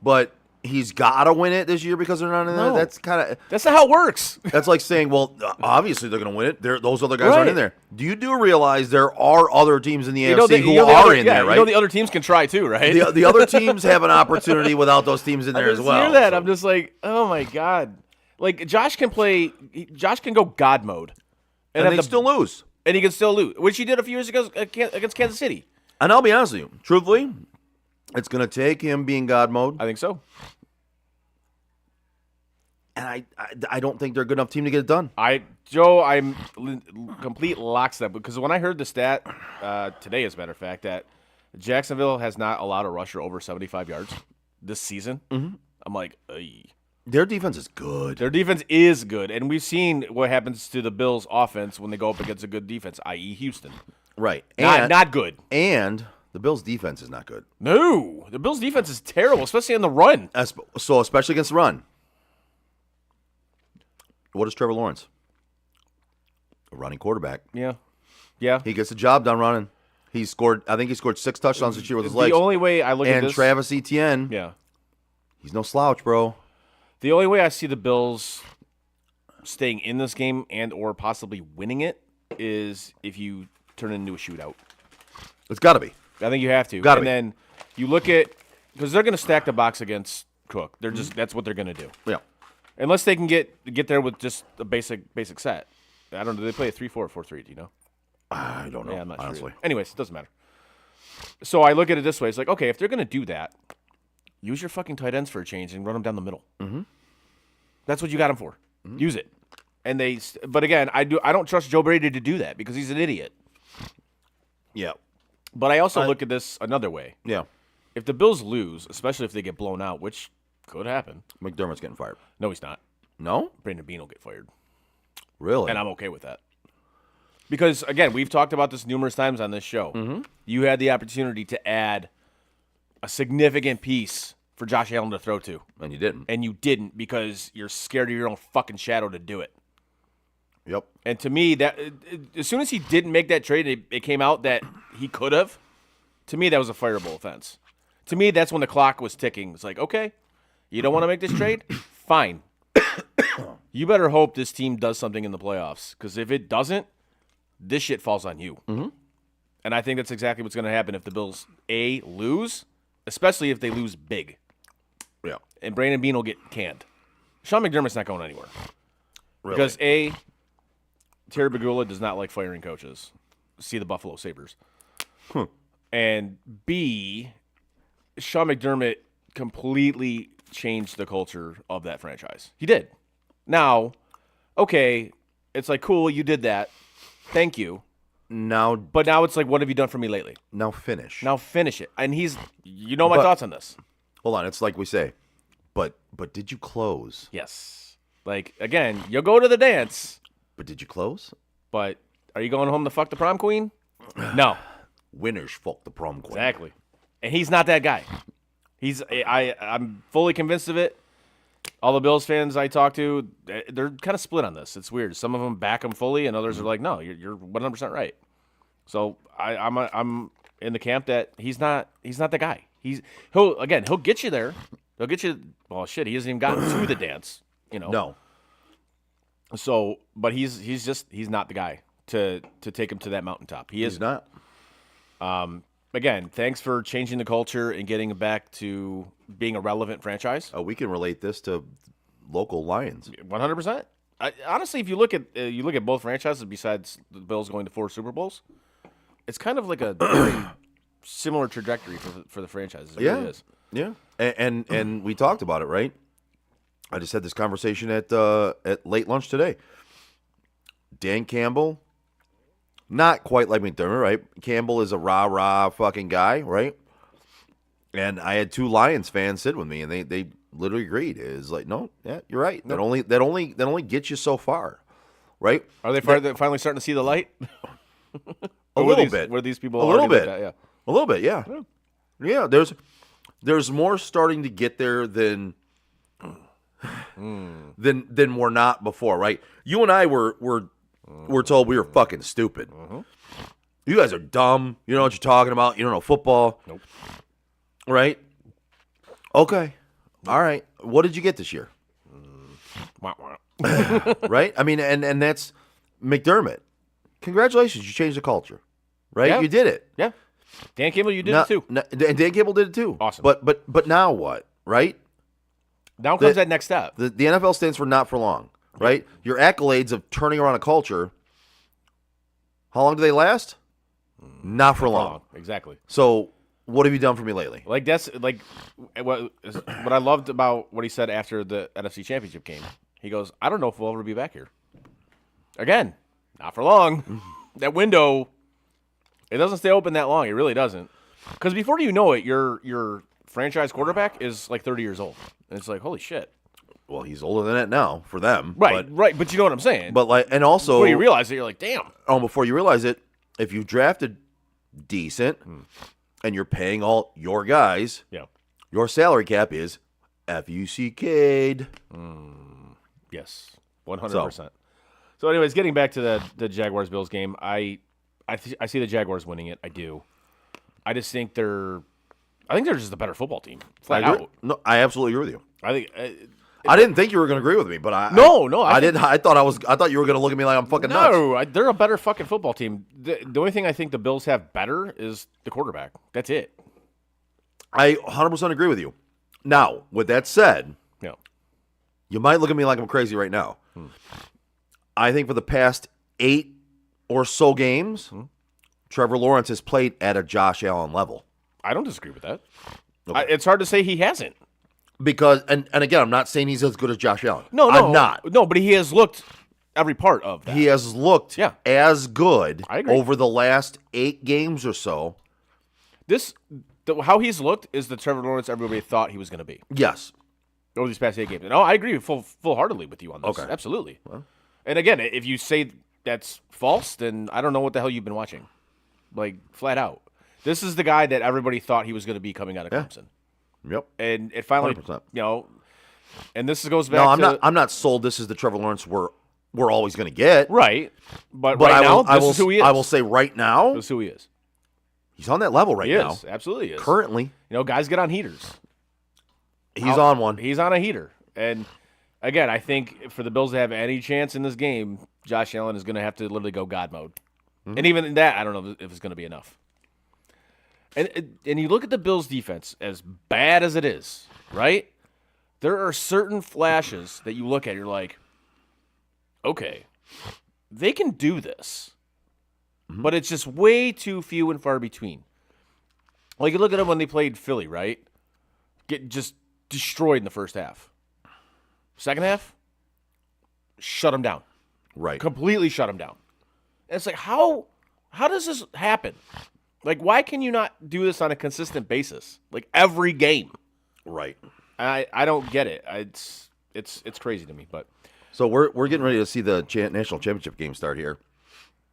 S8: But he's got to win it this year because they're not in there.
S7: No.
S8: That's kind of
S7: That's not how it works.
S8: that's like saying, well, obviously they're going to win it. Those other guys aren't
S7: Right.
S8: in there. Do realize there are other teams in the
S7: You know
S8: AFC
S7: the-
S8: who
S7: you know the
S8: are
S7: other-
S8: in
S7: yeah,
S8: there, right?
S7: You know the other teams can try too, right?
S8: The other teams have an opportunity without those teams in there
S7: I
S8: as
S7: just
S8: well.
S7: hear that.
S8: So-
S7: I'm just like, oh my god. Like Josh can go God mode,
S8: and
S7: have
S8: they
S7: the-
S8: still lose.
S7: and he can still lose, which he did a few years ago against Kansas City.
S8: And I'll be honest with you, truthfully, it's going to take him being God mode.
S7: I think so.
S8: And I don't think they're a good enough team to get it done.
S7: Joe, I'm complete lockstep because when I heard the stat today, as a matter of fact, that Jacksonville has not allowed a rusher over 75 yards this season, I'm like, "Ey."
S8: Their defense is good.
S7: Their defense is good, and we've seen what happens to the Bills' offense when they go up against a good defense, i.e., Houston.
S8: Right.
S7: Not good.
S8: And the Bills' defense is not good.
S7: No, the Bills' defense is terrible, especially on the run.
S8: So especially against the run. What is Trevor Lawrence? A running quarterback.
S7: Yeah.
S8: He gets the job done running. I think he scored 6 touchdowns this year with his legs.
S7: The only way I look at
S8: And
S7: this,
S8: Travis Etienne,
S7: yeah.
S8: he's no slouch, bro.
S7: The only way I see the Bills staying in this game and or possibly winning it is if you turn it into a shootout.
S8: It's got to be.
S7: I think you have to.
S8: Gotta
S7: and
S8: be.
S7: then you look at because they're going to stack the box against Cook. They're just that's what they're going to do.
S8: Yeah.
S7: Unless they can get there with just a basic set. I don't know. Do they play a 3-4 or 4-3? Do you know?
S8: I don't know,
S7: Yeah, I'm not
S8: honestly.
S7: sure. Anyways, it doesn't matter. So I look at it this way. It's like, okay, if they're going to do that, use your fucking tight ends for a change and run them down the middle. Mm-hmm. That's what you got them for. Mm-hmm. Use it. And but again, I don't trust Joe Brady to do that because he's an idiot.
S8: Yeah.
S7: But I also look at this another way.
S8: Yeah.
S7: If the Bills lose, especially if they get blown out, which could happen.
S8: McDermott's getting fired.
S7: No, he's not.
S8: No?
S7: Brandon Beane will get fired.
S8: Really?
S7: And I'm okay with that. Because, again, we've talked about this numerous times on this show. Mm-hmm. You had the opportunity to add a significant piece for Josh Allen to throw to.
S8: And you didn't.
S7: And you didn't because you're scared of your own fucking shadow to do it.
S8: Yep.
S7: And to me, that as soon as he didn't make that trade, it came out that he could have. To me, that was a fireable offense. To me, that's when the clock was ticking. It's like, okay, you don't want to make this trade? Fine. You better hope this team does something in the playoffs because if it doesn't, this shit falls on you. Mm-hmm. And I think that's exactly what's going to happen if the Bills, A, lose, especially if they lose big.
S8: Yeah.
S7: And Brandon Beane will get canned. Sean McDermott's not going anywhere.
S8: Really?
S7: Because, A, Terry Bagula does not like firing coaches. See the Buffalo Sabres. And B, Sean McDermott completely changed the culture of that franchise. He did. Now, okay, it's like, cool, you did that. Thank you.
S8: Now
S7: But now it's like, what have you done for me lately?
S8: finish.
S7: Now finish it. And you know my
S8: But-
S7: thoughts on this.
S8: Hold on. It's like we say. But did you close?
S7: Yes. Like, again, you'll go to the dance,
S8: But did you close?
S7: but are you going home to fuck the prom queen? No.
S8: Winners fuck the prom queen.
S7: Exactly. And he's not that guy. I'm fully convinced of it. All the Bills fans I talk to, they're kind of split on this. It's weird. Some of them back him fully, and others are like, "No, you're 100% right." So I'm in the camp that he's not the guy. He'll get you there. He'll get you. Well, shit, he hasn't even gotten to the dance. You know.
S8: No.
S7: So, but he's not the guy to take him to that mountaintop.
S8: He's not.
S7: Again, thanks for changing the culture and getting it back to being a relevant franchise.
S8: We can relate this to local Lions.
S7: 100%. Honestly, if you look at both franchises, besides the Bills going to 4 Super Bowls, it's kind of like a very similar trajectory for the franchises. It really is.
S8: Yeah. And we talked about it, right? I just had this conversation at late lunch today. Dan Campbell, not quite like McDermott, right? Campbell is a rah-rah fucking guy, right? And I had 2 Lions fans sit with me, and they literally agreed. It's like, no, yeah, you're right. That only gets you so far, right?
S7: Are they finally starting to see the light?
S8: A little bit.
S7: Were these people
S8: a little
S7: arguing
S8: bit?
S7: with that? Yeah.
S8: A little bit, yeah. Yeah, there's more starting to get there than we're not before, right? You and I were told we were fucking stupid. You guys are dumb. You know what you're talking about. You don't know football.
S7: Nope.
S8: Right? Okay. All right. What did you get this year?
S7: Wah, wah.
S8: Right? I mean, and that's McDermott. Congratulations, you changed the culture. Right?
S7: Yeah.
S8: You did it.
S7: Yeah. Dan Campbell, you did it too.
S8: And Dan Campbell did it too.
S7: Awesome.
S8: But now what? Right?
S7: Now comes that next step.
S8: The NFL stands for not for long. Right? Your accolades of turning around a culture, how long do they last? Not for long.
S7: Exactly.
S8: So what have you done for me lately?
S7: Like that's like what I loved about what he said after the NFC Championship game. He goes, I don't know if we'll ever be back here. Again, not for long. That window, it doesn't stay open that long. It really doesn't. Because before you know it, your franchise quarterback is like 30 years old. And it's like, holy shit.
S8: Well, he's older than that now for them.
S7: Right. But you know what I'm saying.
S8: But like, and also
S7: before you realize it, you're like, damn.
S8: Oh, before you realize it, if you drafted decent and you're paying all your guys,
S7: Yeah.
S8: your salary cap is FUCK'd.
S7: Yes, 100%. So, anyways, getting back to the Jaguars-Bills game, I see the Jaguars winning it. I do. I just think they're just a better football team. Flat
S8: I agree.
S7: out.
S8: No, I absolutely agree with you.
S7: I think.
S8: I didn't think you were going to agree with me, but I
S7: didn't.
S8: I thought you were going to look at me like I'm fucking nuts.
S7: No, they're a better fucking football team. The only thing I think the Bills have better is the quarterback. That's it.
S8: I 100% agree with you. Now, with that said,
S7: Yeah.
S8: you might look at me like I'm crazy right now. I think for the past 8 or so games, Trevor Lawrence has played at a Josh Allen level.
S7: I don't disagree with that.
S8: Okay.
S7: It's hard to say he hasn't.
S8: Because, and again, I'm not saying he's as good as Josh Allen.
S7: No,
S8: I'm not.
S7: No, but he has looked every part of that.
S8: He has looked as good
S7: I agree.
S8: over the last 8 games or so.
S7: How he's looked is the Trevor Lawrence everybody thought he was going to be
S8: Yes.
S7: over these past 8 games. No, I agree full-heartedly with you on this.
S8: Okay.
S7: Absolutely. Well. And again, if you say that's false, then I don't know what the hell you've been watching. Like, flat out. This is the guy that everybody thought he was going to be coming out of Clemson.
S8: Yep.
S7: And it finally,
S8: 100%.
S7: And this goes back
S8: to... I'm not sold this is the Trevor Lawrence we're always going to get.
S7: Right. But right now, this is who he is.
S8: I will say right now...
S7: This is who he is.
S8: He's on that level right now.
S7: He is. Absolutely is.
S8: Currently.
S7: Guys get on heaters.
S8: He's on one.
S7: He's on a heater. And, again, I think for the Bills to have any chance in this game, Josh Allen is going to have to literally go God mode. And even in that, I don't know if it's going to be enough. And you look at the Bills' defense, as bad as it is, right? There are certain flashes that you look at, you're like, okay, they can do this. But it's just way too few and far between. Like, you look at them when they played Philly, right? Get just destroyed in the first half. Second half, shut them down.
S8: Right.
S7: Completely shut them down. And it's like, how does this happen? Like, why can you not do this on a consistent basis? Like, every game.
S8: Right.
S7: I don't get it. It's crazy to me. But
S8: so we're getting ready to see the national championship game start here.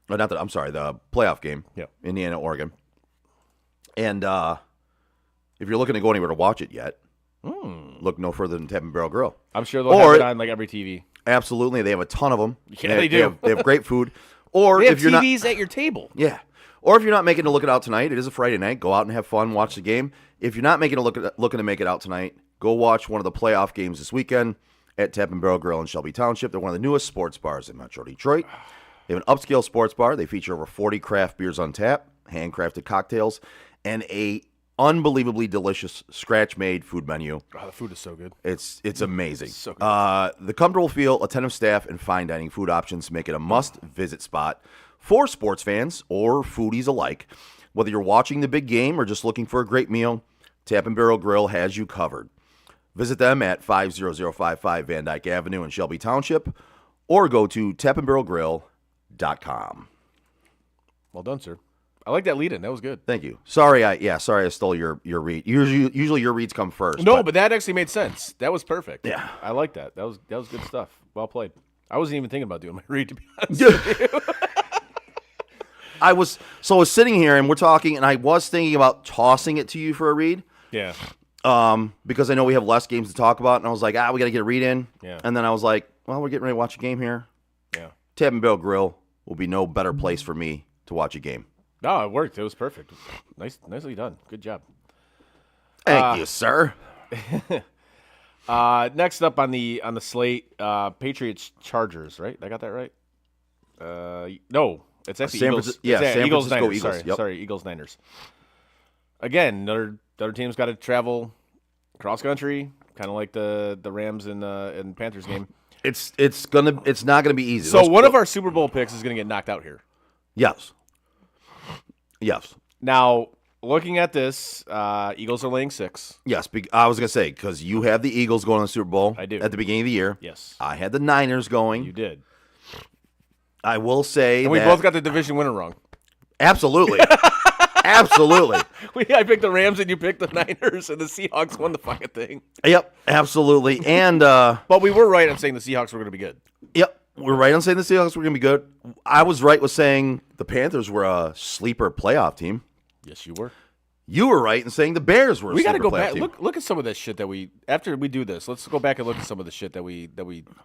S8: The playoff game.
S7: Yeah.
S8: Indiana, Oregon. And if you're looking to go anywhere to watch it yet, look no further than Tap and Barrel Grill.
S7: I'm sure they'll have it on like every TV.
S8: Absolutely. They have a ton of them.
S7: Yeah, they do.
S8: They have great food. Or
S7: they have
S8: if you're
S7: TVs at your table.
S8: Yeah. Or if you're not making to look it out tonight, it is a Friday night. Go out and have fun, watch the game. If you're not looking to make it out tonight, go watch one of the playoff games this weekend at Tap and Barrel Grill in Shelby Township. They're one of the newest sports bars in Metro Detroit. They have an upscale sports bar. They feature over 40 craft beers on tap, handcrafted cocktails, and a unbelievably delicious scratch-made food menu.
S7: Oh, the food is so good.
S8: It's amazing.
S7: So good.
S8: The comfortable feel, attentive staff, and fine dining food options make it a must-visit spot for sports fans or foodies alike. Whether you're watching the big game or just looking for a great meal, Tap and Barrel Grill has you covered. Visit them at 50055 Van Dyke Avenue in Shelby Township, or go to tapandbarrelgrill.com.
S7: Well done, sir. I like that lead-in. That was good.
S8: Thank you. Sorry I stole your read. Usually your reads come first.
S7: No, but that actually made sense. That was perfect.
S8: Yeah.
S7: I like that. That was good stuff. Well played. I wasn't even thinking about doing my read, to be honest with you.
S8: I was sitting here and we're talking, and I was thinking about tossing it to you for a read.
S7: Yeah.
S8: Because I know we have less games to talk about, and I was like, we got to get a read in.
S7: Yeah.
S8: And then I was like, well, we're getting ready to watch a game here.
S7: Yeah.
S8: Tap and Barrel Grill will be no better place for me to watch a game.
S7: No, it worked. It was perfect. Nicely done. Good job.
S8: Thank you, sir.
S7: Next up on the slate, Patriots Chargers. Right? I got that right. No, it's actually
S8: San
S7: Eagles.
S8: Francisco- yeah, San
S7: Eagles
S8: Francisco
S7: Niners.
S8: Eagles.
S7: Sorry, Eagles Niners. Again, the other team's got to travel cross country, kind of like the Rams and Panthers game.
S8: It's not gonna be easy.
S7: So one of our Super Bowl picks is going to get knocked out here.
S8: Yes.
S7: Now, looking at this, Eagles are laying 6.
S8: Yes. I was gonna say because you have the Eagles going to the Super Bowl.
S7: I do.
S8: At the beginning of the year.
S7: Yes.
S8: I had the Niners going.
S7: You did.
S8: I will say
S7: And we
S8: that
S7: both got the division winner wrong.
S8: absolutely, absolutely.
S7: I picked the Rams and you picked the Niners, and the Seahawks won the fucking thing.
S8: Yep, absolutely. And
S7: But we were right in saying the Seahawks were going to be good.
S8: yep, we're right on saying the Seahawks were gonna be good. I was right with saying the Panthers were a sleeper playoff team.
S7: Yes, you were.
S8: You were right in saying the Bears were a
S7: We got
S8: sleeper
S7: to go
S8: playoff
S7: back.
S8: team.
S7: Look at some of this shit that we after we do this. Let's go back and look at some of the shit that we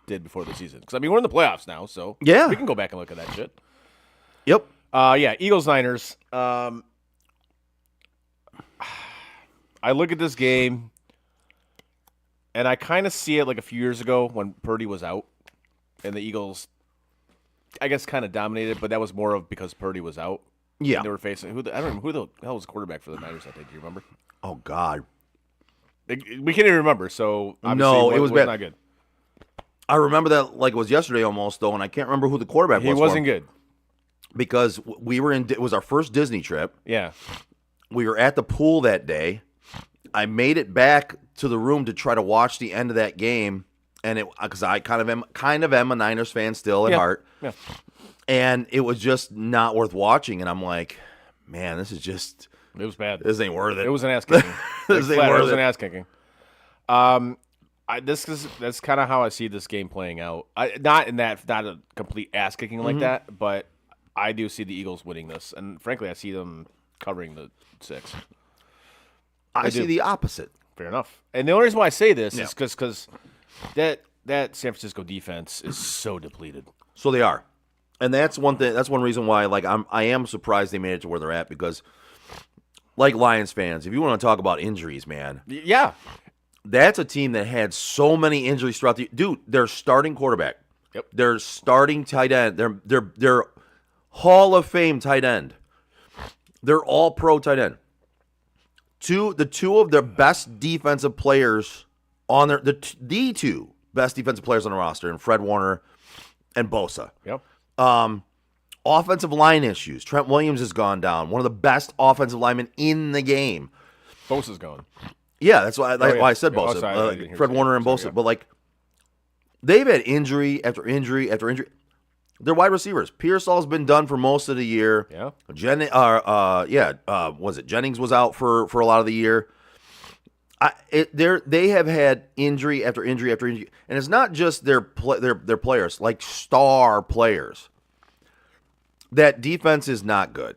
S7: did before the season. Because I mean, we're in the playoffs now, so
S8: Yeah.
S7: we can go back and look at that shit.
S8: Yep.
S7: Yeah, Eagles Niners. I look at this game, and I kind of see it like a few years ago when Purdy was out, and the Eagles, I guess, kind of dominated, but that was more of because Purdy was out.
S8: Yeah.
S7: And they were facing I don't remember who the hell was quarterback for the Niners that day. Do you remember?
S8: Oh God.
S7: We can't even remember. So obviously
S8: No, it was bad.
S7: not good.
S8: I remember that like it was yesterday almost though, and I can't remember who the quarterback
S7: He
S8: was.
S7: wasn't good.
S8: Because we were it was our first Disney trip.
S7: Yeah.
S8: We were at the pool that day. I made it back to the room to try to watch the end of that game, and because I kind of am a Niners fan still at heart.
S7: Yeah.
S8: And it was just not worth watching, and I'm like, man, this is just
S7: It was bad.
S8: this ain't worth it.
S7: It was an ass kicking.
S8: This ain't
S7: It
S8: worth
S7: was
S8: it.
S7: an ass kicking. That's kind of how I see this game playing out. Not a complete ass kicking like that, but I do see the Eagles winning this, and frankly, I see them covering the 6.
S8: I see the opposite.
S7: Fair enough. And the only reason why I say this
S8: Yeah.
S7: is because that San Francisco defense is so depleted.
S8: So they are, and that's one thing. That's one reason why, like, I am surprised they made it to where they're at because, like Lions fans, if you want to talk about injuries, man,
S7: Yeah.
S8: that's a team that had so many injuries throughout the. Dude, their starting quarterback,
S7: Yep.
S8: their their tight end, their Hall of Fame tight end, they're all pro tight end. The two of their best defensive players on the two best defensive players on the roster, and Fred Warner and Bosa.
S7: Yep.
S8: Offensive line issues. Trent Williams has gone down. One of the best offensive linemen in the game.
S7: Bosa's going.
S8: Yeah, that's why,
S7: yeah.
S8: why I said
S7: Yeah,
S8: Bosa.
S7: sorry, I didn't hear
S8: Fred
S7: you.
S8: Warner and
S7: Sorry,
S8: Bosa.
S7: yeah.
S8: But, like, they've had injury after injury after injury. They're wide receivers. Pearsall's been done for most of the year.
S7: Yeah.
S8: Was it Jennings was out for a lot of the year. They have had injury after injury after injury, and it's not just their players, like star players. That defense is not good.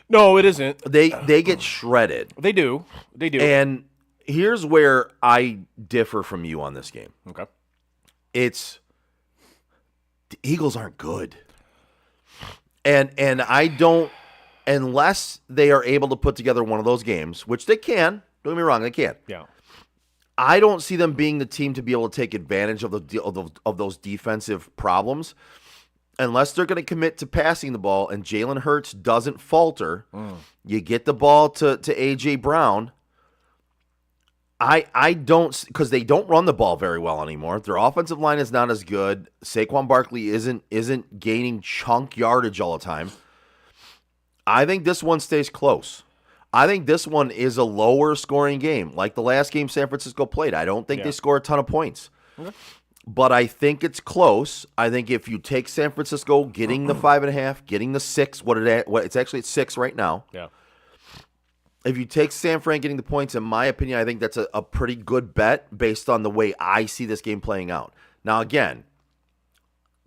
S7: No, it isn't.
S8: They get shredded.
S7: They do. They do.
S8: And here's where I differ from you on this game.
S7: Okay.
S8: It's the Eagles aren't good. And I don't, unless they are able to put together one of those games, which they can, don't get me wrong, they can.
S7: Yeah.
S8: I don't see them being the team to be able to take advantage of those defensive problems unless they're going to commit to passing the ball and Jalen Hurts doesn't falter. You get the ball to A.J. Brown. I don't, because they don't run the ball very well anymore. Their offensive line is not as good. Saquon Barkley isn't gaining chunk yardage all the time. I think this one stays close. I think this one is a lower scoring game, like the last game San Francisco played. I don't think they score a ton of points. but I think it's close. I think if you take San Francisco getting the 5.5, getting the 6, it's actually at 6 right now.
S7: Yeah.
S8: If you take San Fran getting the points, in my opinion, I think that's a pretty good bet based on the way I see this game playing out. Now, again,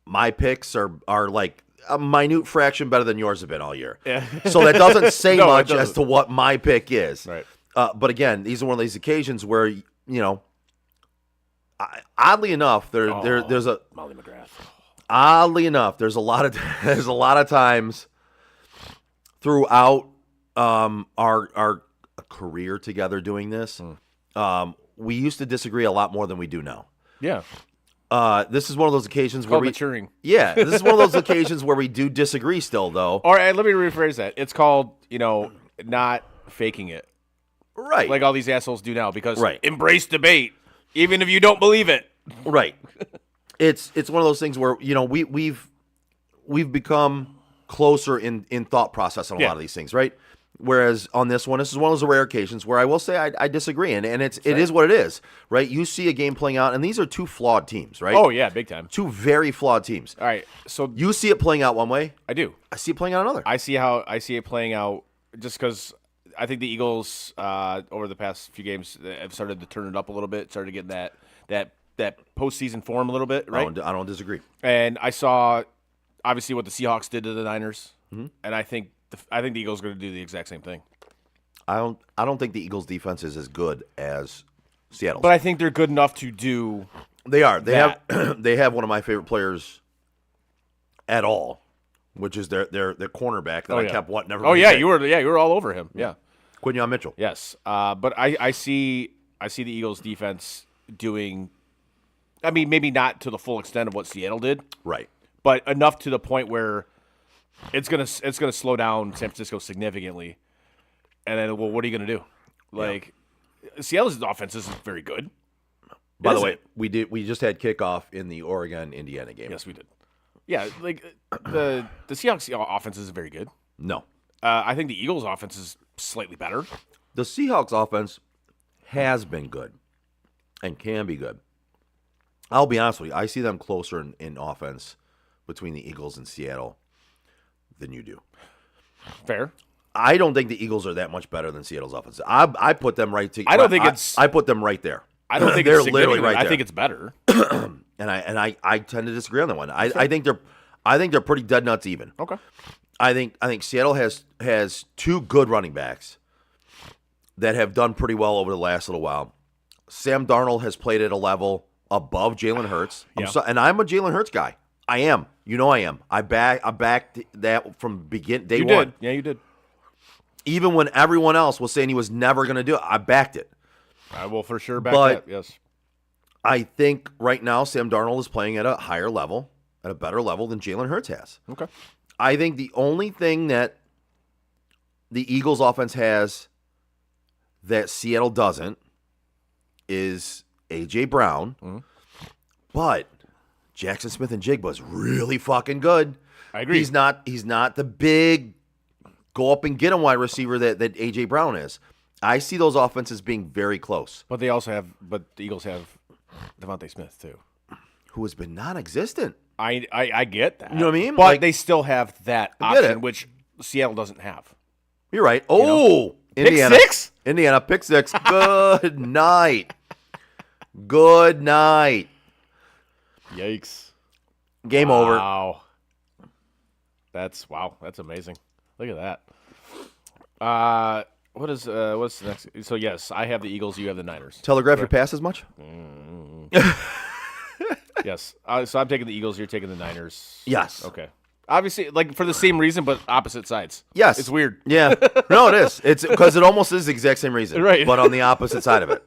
S8: my picks are like a minute fraction better than yours have been all year.
S7: Yeah.
S8: So that doesn't say
S7: No, it
S8: much
S7: doesn't.
S8: as to what my pick is.
S7: Right.
S8: But again, these are one of these occasions where, oddly enough, there's a
S7: Molly McGrath.
S8: oddly enough, there's a lot of times throughout our career together doing this, we used to disagree a lot more than we do now.
S7: Yeah.
S8: This is one of those occasions where
S7: Called maturing.
S8: yeah, this is one of those occasions where we do disagree still, though.
S7: Or let me rephrase that. It's called, not faking it.
S8: Right.
S7: Like all these assholes do now, because
S8: Right.
S7: embrace debate, even if you don't believe it.
S8: Right. It's one of those things where we've become closer in thought process on a
S7: Yeah.
S8: lot of these things, right? Whereas on this one, this is one of those rare occasions where I will say I disagree, and it is what it is, right? You see a game playing out, and these are two flawed teams, right?
S7: Oh, yeah, big time.
S8: Two very flawed teams.
S7: All right, so
S8: You see it playing out one way,
S7: I do.
S8: I see it playing out another.
S7: I see it playing out just because I think the Eagles over the past few games have started to turn it up a little bit, started getting that postseason form a little bit, right?
S8: I don't disagree.
S7: And I saw obviously what the Seahawks did to the Niners,
S8: Mm-hmm.
S7: and I think the Eagles are going to do the exact same thing.
S8: I don't think the Eagles' defense is as good as Seattle's.
S7: But I think they're good enough to do.
S8: They are. They
S7: that.
S8: have they have one of my favorite players at all, which is their cornerback that I kept never.
S7: Oh yeah, you were all over him. Yeah,
S8: Quinyon Mitchell.
S7: yes. But I see the Eagles defense doing. I mean, maybe not to the full extent of what Seattle did,
S8: Right.
S7: but enough to the point where it's gonna slow down San Francisco significantly. And then, well, what are you gonna do? Like, Seattle's offense isn't very good.
S8: By the
S7: Is
S8: way,
S7: it?
S8: we just had kickoff in the Oregon-Indiana game.
S7: Yes, we did. Yeah, like the Seahawks offense is very good.
S8: No.
S7: I think the Eagles offense is slightly better.
S8: The Seahawks offense has been good and can be good. I'll be honest with you. I see them closer in offense between the Eagles and Seattle than you do.
S7: Fair.
S8: I don't think the Eagles are that much better than Seattle's offense. I put them right to.
S7: I don't think it's-
S8: I put them right there.
S7: I don't think
S8: they're
S7: it's
S8: literally
S7: significant.
S8: right there.
S7: I think it's better.
S8: And I tend to disagree on that one. I think they're pretty dead nuts even.
S7: Okay.
S8: I think Seattle has two good running backs that have done pretty well over the last little while. Sam Darnold has played at a level above Jalen Hurts.
S7: Yeah.
S8: And I'm a Jalen Hurts guy. I am. You know I am. I backed that from day
S7: You
S8: one.
S7: did. Yeah, you did.
S8: Even when everyone else was saying he was never going to do it, I backed it.
S7: I will for sure back
S8: But-
S7: that. Yes.
S8: I think right now Sam Darnold is playing at a higher level, at a better level than Jalen Hurts has.
S7: Okay.
S8: I think the only thing that the Eagles offense has that Seattle doesn't is A.J. Brown.
S7: Mm-hmm.
S8: But Jackson Smith and Jigba is really fucking good.
S7: I agree.
S8: He's not the big go up and get him wide receiver that A.J. Brown is. I see those offenses being very close.
S7: But the Eagles have Devontae Smith too.
S8: Who has been non-existent.
S7: I get that.
S8: You know what I mean?
S7: But
S8: Like-
S7: they still have that
S8: I get
S7: option,
S8: it.
S7: which Seattle doesn't have.
S8: You're right. Oh, Indiana.
S7: Pick six?
S8: Indiana, pick six. Good night. Good night.
S7: Yikes.
S8: Game over.
S7: Wow. That's amazing. Look at that. What's the next? So yes, I have the Eagles. You have the Niners.
S8: Telegraph your passes much?
S7: Yes. So I'm taking the Eagles. You're taking the Niners.
S8: Yes.
S7: Okay. Obviously, like for the same reason, but opposite sides.
S8: Yes.
S7: It's weird.
S8: Yeah. No, it is. It's because it almost is the exact same reason.
S7: Right.
S8: But on the opposite side of it.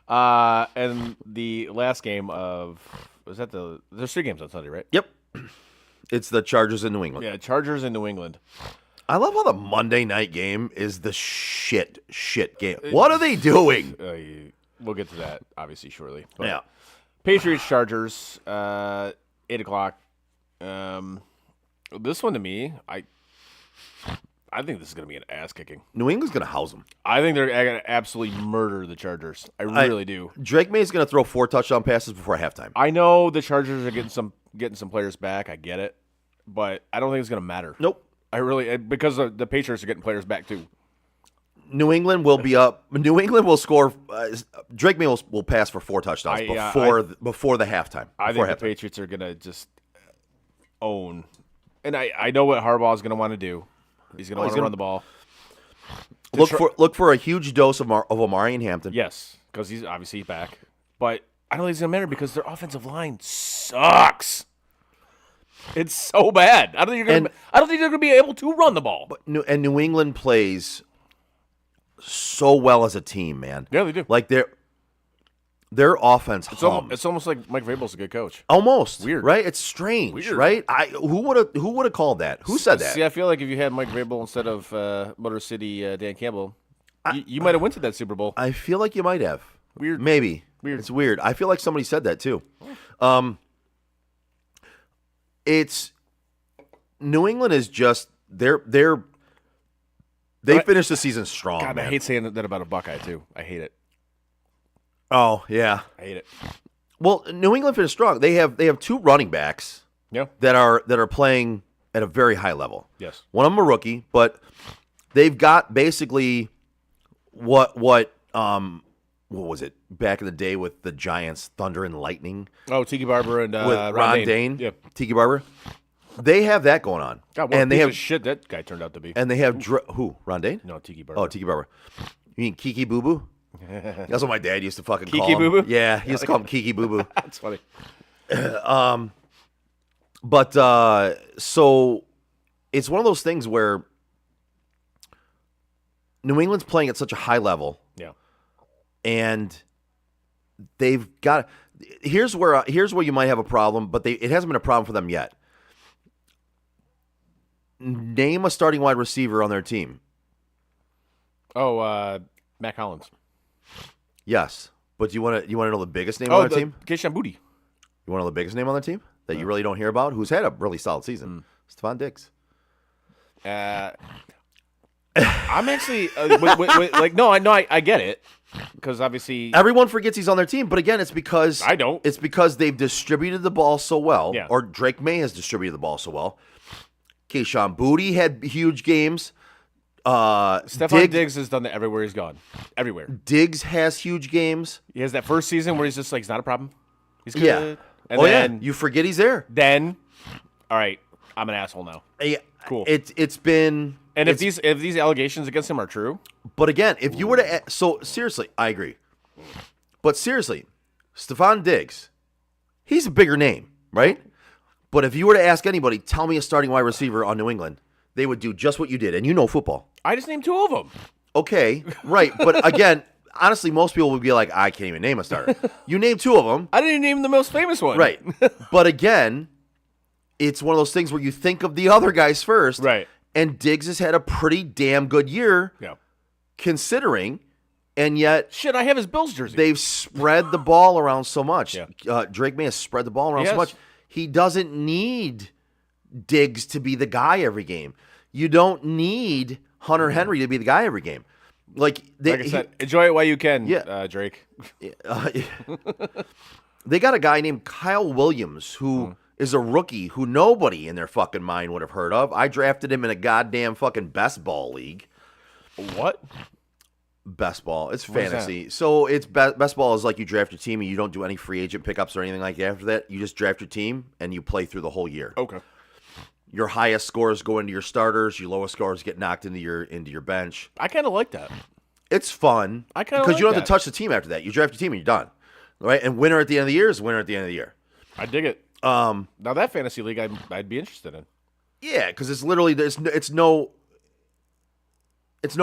S7: And the last game of there's 3 games on Sunday, right?
S8: Yep. It's the Chargers in New England.
S7: Yeah, Chargers in New England.
S8: I love how the Monday night game is the shit game. What are they doing?
S7: We'll get to that obviously shortly. But
S8: Yeah.
S7: Patriots Chargers 8 o'clock. This one to me, I think this is going to be an ass kicking.
S8: New England's going to house them.
S7: I think they're going to absolutely murder the Chargers. I really do.
S8: Drake May's going to throw 4 touchdown passes before halftime.
S7: I know the Chargers are getting some players back. I get it, but I don't think it's going to matter.
S8: Nope.
S7: Because the Patriots are getting players back too.
S8: New England will be up. New England will score. Drake May will pass for 4 touchdowns before the halftime.
S7: I think the Patriots are going to just own. And I know what Harbaugh is going to want to do. He's going to want to run the ball.
S8: Look for a huge dose of Omari and Hampton.
S7: Yes, because he's obviously back. But I don't think it's going to matter because their offensive line sucks. It's so bad. I don't think they're going to be able to run the ball.
S8: But New England plays so well as a team, man.
S7: Yeah, they do.
S8: Like their offense hums.
S7: It's almost like Mike Vrabel's a good coach.
S8: Almost
S7: weird,
S8: right? It's strange,
S7: weird.
S8: Right? Who would have called that? Who said that?
S7: See, I feel like if you had Mike Vrabel instead of Motor City Dan Campbell, you might have went to that Super Bowl.
S8: I feel like you might have.
S7: Weird,
S8: maybe.
S7: Weird.
S8: It's weird. I feel like somebody said that too. It's New England is just they finished the season strong.
S7: God,
S8: man.
S7: I hate saying that about a Buckeye too. I hate it.
S8: Oh yeah,
S7: I hate it.
S8: Well, New England finished strong. They have 2 running backs.
S7: Yeah.
S8: That are playing at a very high level.
S7: Yes.
S8: One of them a rookie, but they've got basically what was it back in the day with the Giants, Thunder and Lightning?
S7: Oh, Tiki Barber and
S8: with Ron Dane.
S7: Yeah.
S8: Tiki Barber. They have that going on.
S7: God, what piece of shit that guy turned out to be.
S8: And they have who? Ron Dane?
S7: No, Tiki Barber.
S8: Oh, Tiki Barber. You mean Kiki Boo Boo? That's what my dad used to fucking call
S7: Kiki
S8: him.
S7: Boo Boo?
S8: Yeah, he used to call him Kiki Boo Boo.
S7: That's funny.
S8: But so it's one of those things where New England's playing at such a high level.
S7: Yeah.
S8: And they've got here's where you might have a problem, but it hasn't been a problem for them yet. Name a starting wide receiver on their team.
S7: Oh, Mac Hollins.
S8: Yes, but you want to know the biggest name on their team?
S7: Keishan Booty.
S8: You want to know the biggest name on their team that you really don't hear about? Who's had a really solid season? Stephon Diggs.
S7: I'm actually I get it because obviously
S8: everyone forgets he's on their team, but again, it's because
S7: I don't.
S8: It's because they've distributed the ball so well,
S7: yeah.
S8: Or Drake May has distributed the ball so well. Keyshawn Booty had huge games.
S7: Stephon Diggs has done that everywhere he's gone. Everywhere.
S8: Diggs has huge games.
S7: He has that first season where he's just like, it's not a problem. He's good.
S8: Yeah.
S7: And then,
S8: you forget he's there.
S7: Then, all right, I'm an asshole now.
S8: Yeah.
S7: Cool.
S8: It's been.
S7: And if these allegations against him are true,
S8: but again, if you were to seriously, I agree. But seriously, Stephon Diggs, he's a bigger name, right? But if you were to ask anybody, tell me a starting wide receiver on New England, they would do just what you did, and you know football.
S7: I just named 2 of them.
S8: Okay, right. But again, honestly, most people would be like, I can't even name a starter. You name 2 of them.
S7: I didn't name the most famous one.
S8: Right. But again, it's one of those things where you think of the other guys first.
S7: Right.
S8: And Diggs has had a pretty damn good year.
S7: Yeah.
S8: Considering, and yet...
S7: Shit, I have his Bills jersey.
S8: They've spread the ball around so much.
S7: Yeah.
S8: Drake May has spread the ball around so much. He doesn't need Diggs to be the guy every game. You don't need Hunter Henry to be the guy every game. Like
S7: I said, enjoy it while you can, Drake.
S8: They got a guy named Kyle Williams who is a rookie who nobody in their fucking mind would have heard of. I drafted him in a goddamn fucking best ball league.
S7: What?
S8: Best ball. It's fantasy. So it's best ball is like you draft your team and you don't do any free agent pickups or anything like that after that. You just draft your team and you play through the whole year.
S7: Okay.
S8: Your highest scores go into your starters. Your lowest scores get knocked into your bench.
S7: I kind of like that.
S8: It's fun.
S7: I kind of
S8: because you don't have to touch the team after that. You draft your team and you're done, right? And winner at the end of the year is winner at the end of the year.
S7: I dig it. Now that fantasy league, I'd be interested in.
S8: Yeah, because it's literally it's no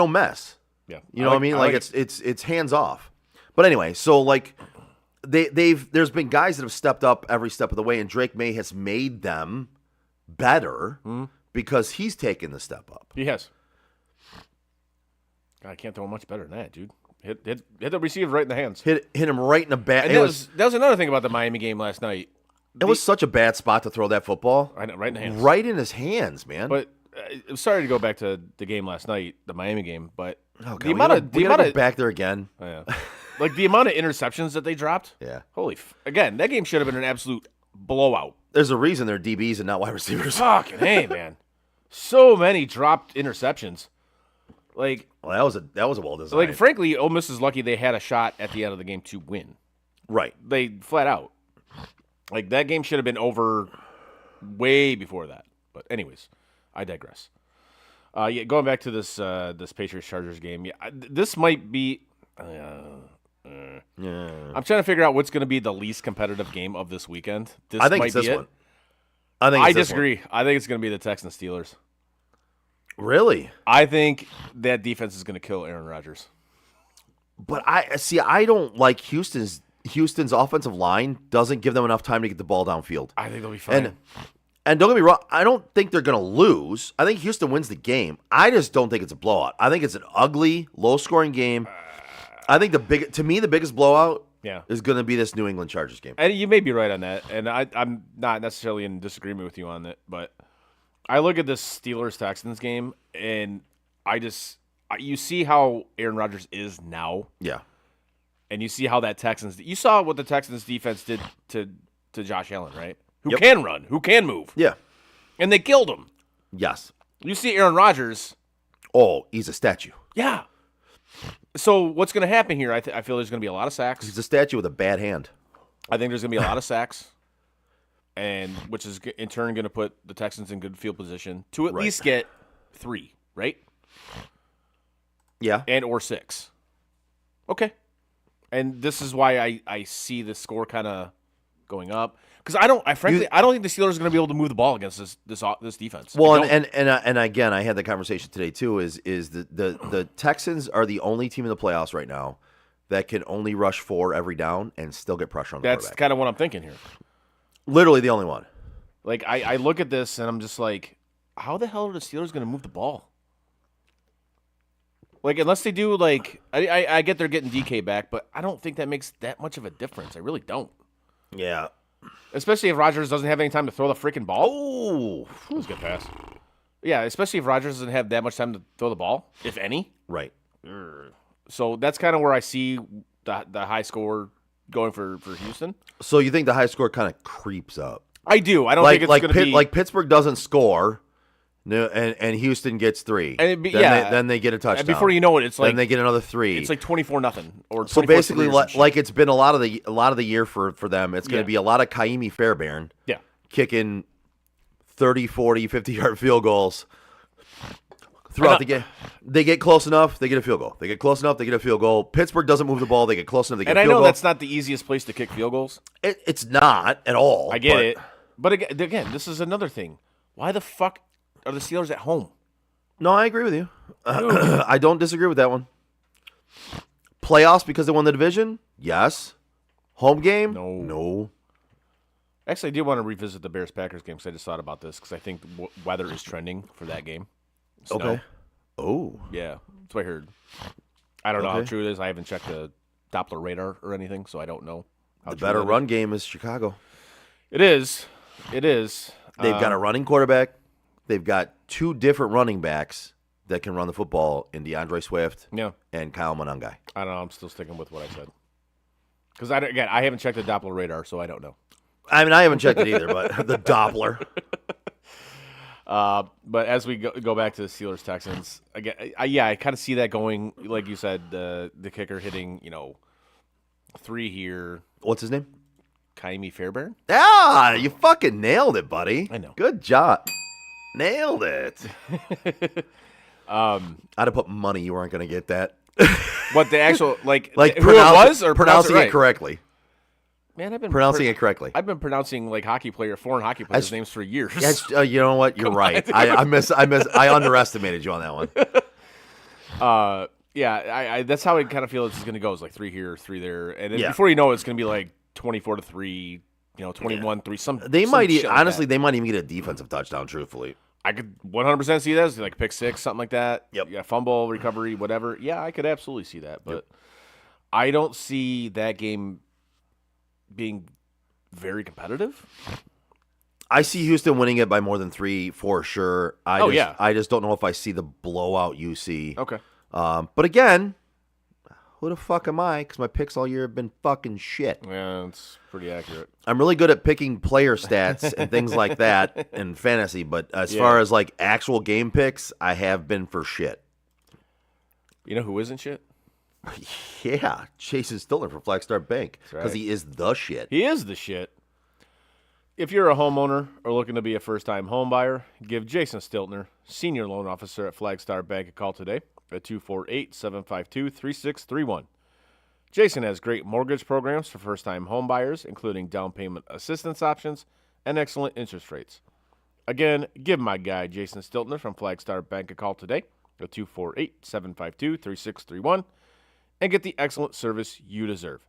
S8: mess.
S7: Yeah,
S8: you know what I mean. Like it's hands off. But anyway, so like there's been guys that have stepped up every step of the way, and Drake May has made them better because he's taken the step up.
S7: He has. God, I can't throw much better than that, dude. Hit the receiver right in the hands.
S8: Hit him right in the back.
S7: And that was another thing about the Miami game last night.
S8: It was such a bad spot to throw that football.
S7: I know, right in the hands.
S8: Right in his hands, man.
S7: But I'm sorry to go back to the game last night, the Miami game, but
S8: Oh, God,
S7: the amount of
S8: we gotta go back there again.
S7: Oh, yeah. Like the amount of interceptions that they dropped.
S8: Yeah.
S7: Again, that game should have been an absolute blowout.
S8: There's a reason they're DBs and not wide receivers.
S7: Fucking hey, man. So many dropped interceptions. Like,
S8: Well, that was a well designed.
S7: like frankly, Ole Miss is lucky they had a shot at the end of the game to win.
S8: Right.
S7: They flat out. Like that game should have been over way before that. But anyways, I digress. Yeah, going back to this this Patriots Chargers game. Yeah, this might be. I'm trying to figure out what's going to be the least competitive game of this weekend. This
S8: I think
S7: might
S8: it's this
S7: be
S8: one. I
S7: disagree. I think it's going to be the Texans Steelers.
S8: Really?
S7: I think that defense is going to kill Aaron Rodgers.
S8: But I don't like Houston's offensive line doesn't give them enough time to get the ball downfield.
S7: I think they'll be fine.
S8: And don't get me wrong, I don't think they're going to lose. I think Houston wins the game. I just don't think it's a blowout. I think it's an ugly, low-scoring game. I think the biggest blowout is going to be this New England Chargers game.
S7: And you may be right on that, and I'm not necessarily in disagreement with you on it, but I look at this Steelers-Texans game, and you see how Aaron Rodgers is now.
S8: Yeah.
S7: And you see how that Texans – you saw what the Texans defense did to Josh Allen, right? Who can run, who can move.
S8: Yeah.
S7: And they killed him.
S8: Yes.
S7: You see Aaron Rodgers.
S8: Oh, he's a statue.
S7: Yeah. So what's going to happen here? I feel there's going to be a lot of sacks.
S8: He's a statue with a bad hand.
S7: I think there's going to be a lot of sacks, and which is in turn going to put the Texans in good field position to at least get 3, right?
S8: Yeah.
S7: And or 6. Okay. And this is why I see the score kind of going up. Because I don't think the Steelers are going to be able to move the ball against this defense.
S8: Well, and again, I had the conversation today too. Is the Texans are the only team in the playoffs right now that can only rush 4 every down and still get pressure on the quarterback.
S7: That's kind of what I'm thinking here.
S8: Literally the only one.
S7: Like I look at this and I'm just like, how the hell are the Steelers going to move the ball? Like unless they do like I get they're getting DK back, but I don't think that makes that much of a difference. I really don't.
S8: Yeah.
S7: Especially if Rodgers doesn't have any time to throw the freaking ball.
S8: Oh,
S7: that was a good pass. Yeah, especially if Rodgers doesn't have that much time to throw the ball, if any.
S8: Right.
S7: So that's kind of where I see the high score going for Houston.
S8: So you think the high score kind of creeps up?
S7: I do. I don't think it's going to be
S8: like Pittsburgh doesn't score. No, and Houston gets 3. Then they get a touchdown.
S7: And before you know it, it's like
S8: then they get another 3.
S7: It's like 24-0 or 24-3
S8: so basically,
S7: or some
S8: like
S7: shit.
S8: it's been a lot of the year for them. It's going to be a lot of Kaimi Fairbairn, kicking 30, 40, 50-yard field goals throughout the game. They get close enough, they get a field goal. They get close enough, they get a field goal. Pittsburgh doesn't move the ball, they get close enough, they get a field goal.
S7: And I know that's not the easiest place to kick field goals.
S8: It's not at all.
S7: I get it, but again, this is another thing. Why the fuck are the Steelers at home?
S8: No, I agree with you. I don't disagree with that one. Playoffs because they won the division? Yes. Home game? No.
S7: Actually, I do want to revisit the Bears-Packers game because I just thought about this because I think weather is trending for that game. Snow.
S8: Okay. Oh.
S7: Yeah, that's what I heard. I don't know how true it is. I haven't checked the Doppler radar or anything, so I don't know how
S8: the
S7: true
S8: better
S7: that
S8: run
S7: is.
S8: game is Chicago.
S7: It is. It is.
S8: They've got a running quarterback. They've got 2 different running backs that can run the football in DeAndre Swift and Kyle Monangai.
S7: I don't know. I'm still sticking with what I said. Because, I haven't checked the Doppler radar, so I don't know.
S8: I mean, I haven't checked it either, but the Doppler.
S7: But as we go back to the Steelers-Texans, again, I kind of see that going, like you said, the kicker hitting, 3 here.
S8: What's his name?
S7: Kaimi Fairbairn?
S8: Ah, you fucking nailed it, buddy.
S7: I know.
S8: Good job. Nailed it. I'd have put money you weren't going to get that.
S7: What the actual, like who it
S8: pronounce-
S7: was? Or
S8: pronouncing
S7: right?
S8: it correctly.
S7: Man, I've been
S8: Pronouncing it correctly.
S7: I've been pronouncing like foreign hockey players' names for years.
S8: You know what? You're right. I underestimated you on that one.
S7: I that's how I kind of feel it's going to go. It's like 3 here, 3 there, and then before you know it, it's going to be like 24-3, 21-3.
S8: They might
S7: shit like
S8: honestly,
S7: that.
S8: they might even get a defensive touchdown. Truthfully,
S7: I could 100% see that. It's like pick 6, something like that.
S8: Yep.
S7: Yeah, fumble, recovery, whatever. Yeah, I could absolutely see that, but I don't see that game being very competitive.
S8: I see Houston winning it by more than 3 for sure. I just don't know if I see the blowout you see.
S7: Okay.
S8: But again, who the fuck am I? Because my picks all year have been fucking shit.
S7: Yeah, it's pretty accurate.
S8: I'm really good at picking player stats and things like that in fantasy, but as far as like actual game picks, I have been for shit.
S7: You know who isn't shit?
S8: Yeah, Jason Stiltner for Flagstar Bank because he is the shit.
S7: He is the shit. If you're a homeowner or looking to be a first-time home buyer, give Jason Stiltner, Senior Loan Officer at Flagstar Bank, a call today at 248-752-3631. Jason has great mortgage programs for first-time home buyers, including down payment assistance options and excellent interest rates. Again, give my guy Jason Stiltner from Flagstar Bank a call today at 248-752-3631 and get the excellent service you deserve.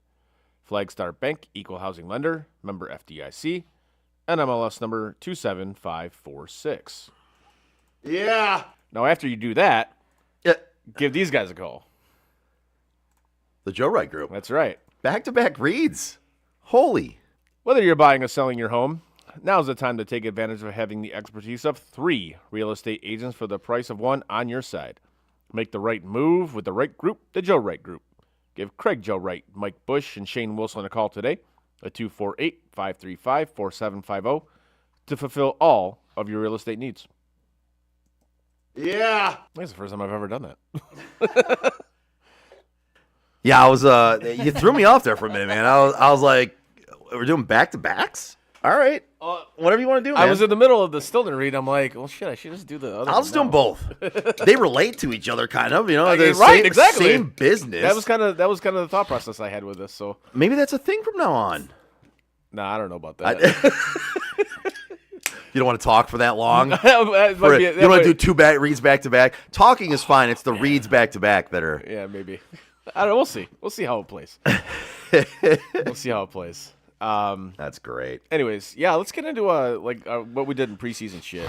S7: Flagstar Bank, Equal Housing Lender, member FDIC, NMLS number 27546.
S8: Yeah.
S7: Now, after you do that, give these guys a call.
S8: The Joe Wright Group.
S7: That's right.
S8: Back-to-back reads. Holy.
S7: Whether you're buying or selling your home, now's the time to take advantage of having the expertise of 3 real estate agents for the price of 1 on your side. Make the right move with the right group, the Joe Wright Group. Give Craig Joe Wright, Mike Bush, and Shane Wilson a call today at 248-535-4750 to fulfill all of your real estate needs.
S8: Yeah.
S7: That's the first time I've ever done that.
S8: Yeah, I was. You threw me off there for a minute, man. I was like, we're doing back-to-backs? All right. Whatever you want to do, man.
S7: I was in the middle of the Stiltner read. I'm like, well, shit, I should just do the other
S8: I'll just do them both. They relate to each other, kind of. You know, they're
S7: right, exactly.
S8: Same business.
S7: That was kind of the thought process I had with this. So
S8: maybe that's a thing from now on.
S7: Nah, I don't know about that.
S8: You don't want to talk for that long?
S7: You
S8: don't want to do 2 reads back-to-back? Talking is fine. It's the reads back-to-back that are...
S7: Yeah, maybe. I don't know. We'll see. We'll see how it plays.
S8: That's great.
S7: Anyways, yeah, let's get into what we did in preseason shit.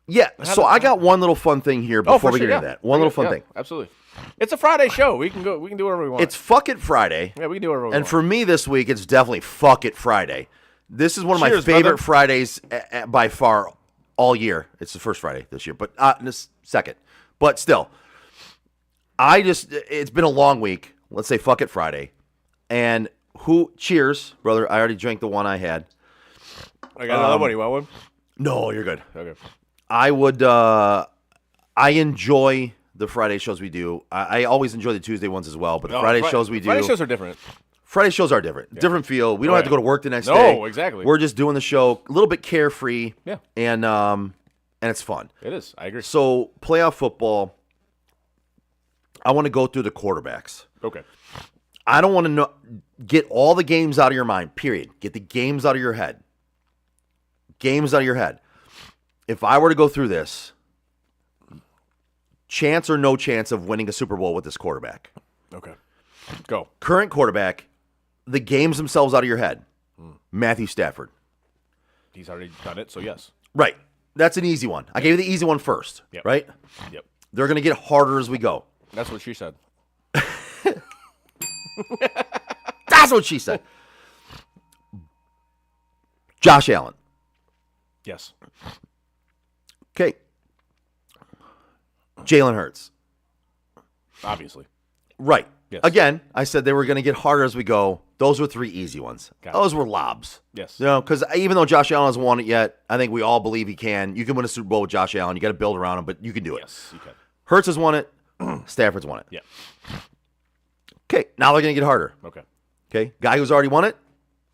S8: Yeah, so I got one little fun thing here before we get into that. One little fun thing.
S7: Absolutely. It's a Friday show. We can do whatever we want.
S8: It's Fuck It Friday.
S7: Yeah, we can do whatever we want.
S8: And for me this week, it's definitely Fuck It Friday. This is one of my favorite
S7: brother.
S8: Fridays by far all year. It's the first Friday this year, but this second. But still, it's been a long week. Let's say Fuck It Friday. And cheers, brother. I already drank the one I had.
S7: I got another one. You want one?
S8: No, you're good.
S7: Okay.
S8: I enjoy the Friday shows we do. I always enjoy the Tuesday ones as well, but the Friday shows we do.
S7: Friday shows are different.
S8: Friday shows are different. Yeah. Different feel. We don't have to go to work the next day.
S7: No, exactly.
S8: We're just doing the show a little bit carefree.
S7: Yeah.
S8: And it's fun.
S7: It is. I agree.
S8: So, playoff football, I want to go through the quarterbacks.
S7: Okay.
S8: I don't want to get all the games out of your mind, period. Get the games out of your head. Games out of your head. If I were to go through this, chance or no chance of winning a Super Bowl with this quarterback.
S7: Okay. Go.
S8: Current quarterback, the games themselves out of your head. Matthew Stafford.
S7: He's already done it, so yes.
S8: Right. That's an easy one. I gave you the easy one first, right?
S7: Yep.
S8: They're going to get harder as we go.
S7: That's what she said.
S8: That's what she said. Josh Allen.
S7: Yes.
S8: Okay. Jalen Hurts.
S7: Obviously.
S8: Right.
S7: Yes.
S8: Again, I said they were going to get harder as we go. Those were 3 easy ones. Those were lobs.
S7: Yes.
S8: You know, because even though Josh Allen hasn't won it yet, I think we all believe he can. You can win a Super Bowl with Josh Allen. You got to build around him, but you can do it.
S7: Yes, you can.
S8: Hurts has won it. Stafford's won it.
S7: Yeah.
S8: Okay, now they're going to get harder. Okay, guy who's already won it,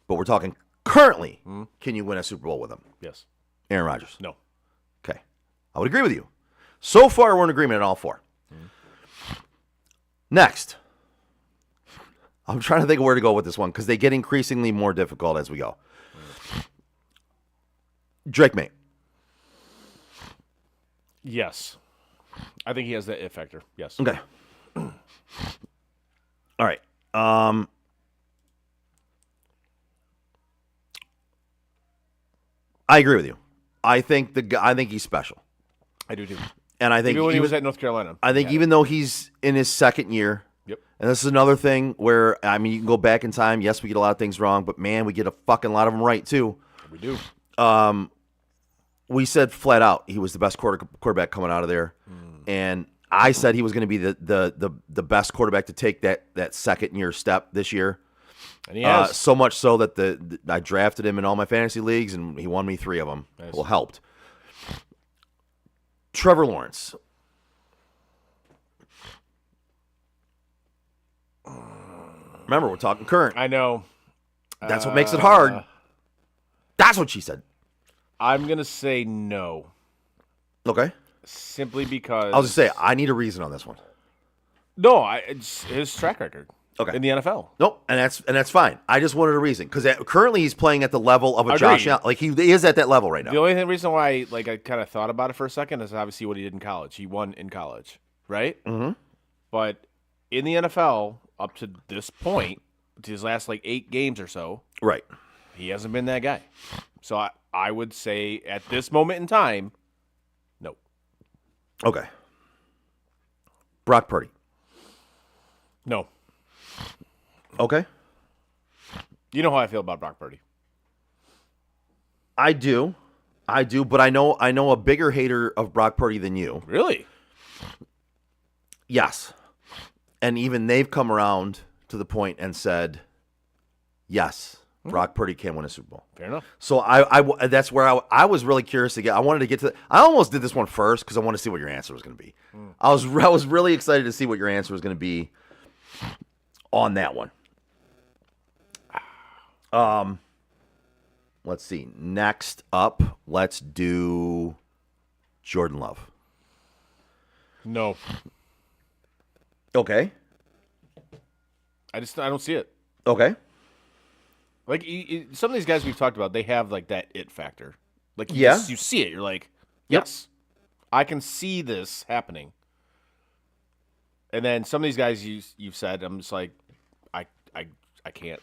S8: but we're talking currently. Can you win a Super Bowl with him?
S7: Yes.
S8: Aaron Rodgers.
S7: No.
S8: Okay, I would agree with you. So far, we're in agreement on all 4. Next, I'm trying to think of where to go with this one because they get increasingly more difficult as we go. Drake May.
S7: Yes. I think he has that it factor. Yes.
S8: Okay. All right. I agree with you. I think he's special.
S7: I do too.
S8: And I think
S7: even when he was at North Carolina.
S8: I think even though he's in his second year.
S7: Yep.
S8: And this is another thing where, I mean, you can go back in time. Yes, we get a lot of things wrong, but man, we get a fucking lot of them right too.
S7: We do.
S8: we said flat out he was the best quarterback coming out of there, and I said he was going to be the best quarterback to take that second year step this year.
S7: And he has.
S8: So much so that I drafted him in all my fantasy leagues, and he won me 3 of them.
S7: Nice.
S8: Well, helped. Trevor Lawrence. Remember, we're talking current.
S7: I know.
S8: That's what makes it hard. That's what she said.
S7: I'm going to say no.
S8: Okay.
S7: Simply because...
S8: I'll just say, I need a reason on this one.
S7: No, it's his track record.
S8: Okay.
S7: In the NFL.
S8: Nope, and that's fine. I just wanted a reason because currently he's playing at the level of a
S7: Agreed.
S8: Josh Allen. Like he is at that level right now.
S7: The only reason why I kind of thought about it for a second is obviously what he did in college. He won in college, right? Mm-hmm. But in the NFL, up to this point, to his last 8 games or so,
S8: Right.
S7: he hasn't been that guy. So I would say at this moment in time, no.
S8: Okay. Brock Purdy.
S7: No.
S8: Okay.
S7: You know how I feel about Brock Purdy.
S8: I do, but I know a bigger hater of Brock Purdy than you.
S7: Really?
S8: Yes. And even they've come around to the point and said, yes, Brock Purdy can win a Super Bowl.
S7: Fair enough.
S8: So I that's where I was really curious to get. I wanted to get to. I almost did this one first because I wanted to see what your answer was going to be. I was really excited to see what your answer was going to be on that one. Let's see. Next up, let's do Jordan Love.
S7: No.
S8: Okay.
S7: I don't see it.
S8: Okay.
S7: Some of these guys we've talked about, they have that it factor.
S8: Yeah.
S7: You see it. You're like,
S8: Yep.
S7: yes, I can see this happening. And then some of these guys you've said, I'm just like, I can't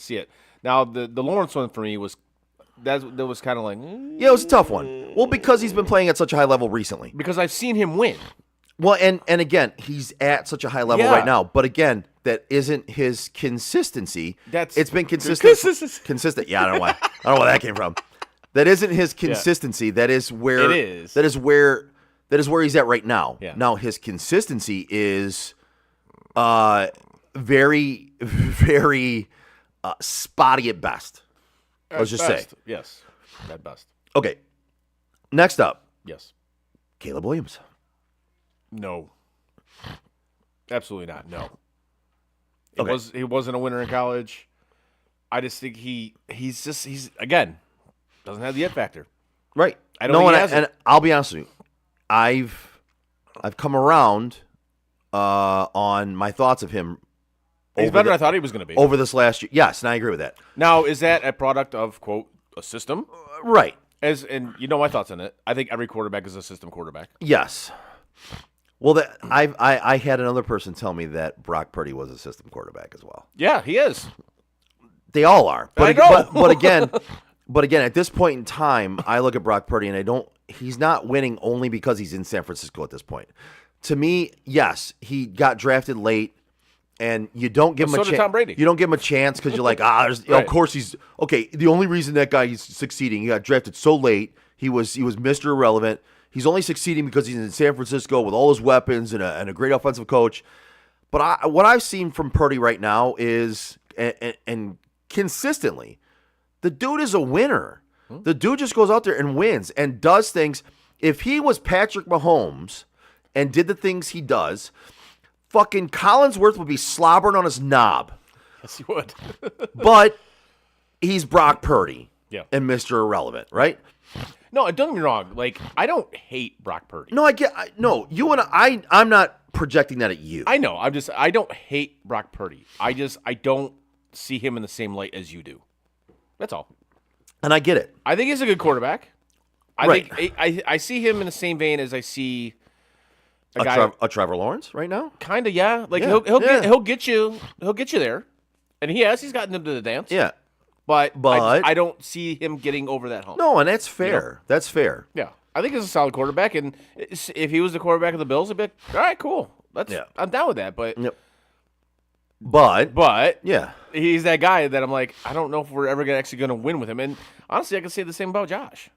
S7: see it. Now the Lawrence one for me was that was kind of like
S8: Yeah, it was a tough one. Well, because he's been playing at such a high level recently.
S7: because I've seen him win.
S8: Well, and again, he's at such a high level
S7: Yeah.
S8: right now. But again, that isn't his consistency.
S7: That's
S8: it's been consistent.
S7: consistency.
S8: Consistent. Yeah, I don't know why. I don't know where that came from. That isn't his consistency. That is where
S7: It is.
S8: That is where he's at right now.
S7: Yeah.
S8: Now his consistency is very, very spotty at best. Let's just say.
S7: Yes, at best.
S8: Okay. Next up,
S7: Yes.
S8: Caleb Williams.
S7: No. Absolutely not. No.
S8: Okay.
S7: He wasn't a winner in college. I just think he's again doesn't have the it factor.
S8: Right.
S7: I don't think he has
S8: and
S7: it.
S8: I'll be honest with you. I've come around on my thoughts of him.
S7: He's better than I thought he was going to be.
S8: Over this last year. Yes, and I agree with that.
S7: Now, is that a product of quote a system?
S8: Right.
S7: And you know my thoughts on it. I think every quarterback is a system quarterback.
S8: Yes. Well, I had another person tell me that Brock Purdy was a system quarterback as well.
S7: Yeah, he is.
S8: They all are.
S7: I know.
S8: But again, at this point in time, I look at Brock Purdy and he's not winning only because he's in San Francisco at this point. To me, yes, he got drafted late, and you don't give him a
S7: so did
S8: chance.
S7: Tom Brady.
S8: You don't give him a chance because you're like,
S7: Right.
S8: of course he's okay. The only reason that guy is succeeding, he got drafted so late. He was Mr. Irrelevant. He's only succeeding because he's in San Francisco with all his weapons and a great offensive coach. But what I've seen from Purdy right now is, and consistently, the dude is a winner. The dude just goes out there and wins and does things. If he was Patrick Mahomes and did the things he does, fucking Collinsworth would be slobbering on his knob.
S7: Yes, he would.
S8: But he's Brock Purdy
S7: Yeah.
S8: and Mr. Irrelevant, right?
S7: No, don't get me wrong. I don't hate Brock Purdy.
S8: No, you and I'm not projecting that at you.
S7: I know. I don't I Brock Purdy. I don't see him in the same light as you do. That's all.
S8: And I get it.
S7: I think he's a good quarterback.
S8: Right.
S7: I see him in the same vein as I see a guy.
S8: A Trevor Lawrence right now?
S7: Kind of, yeah. Like
S8: Yeah,
S7: he'll get you there, and he's gotten them to the dance.
S8: Yeah.
S7: but
S8: But-
S7: I don't see him getting over that hump.
S8: No, and that's fair. That's fair.
S7: Yeah, I think he's a solid quarterback, and if he was the quarterback of the Bills, I'd be like, all right, cool.
S8: Yeah.
S7: I'm down with that. But
S8: Yep.
S7: But
S8: yeah.
S7: he's that guy that I'm like, I don't know if we're ever actually going to win with him. And honestly, I can say the same about Josh.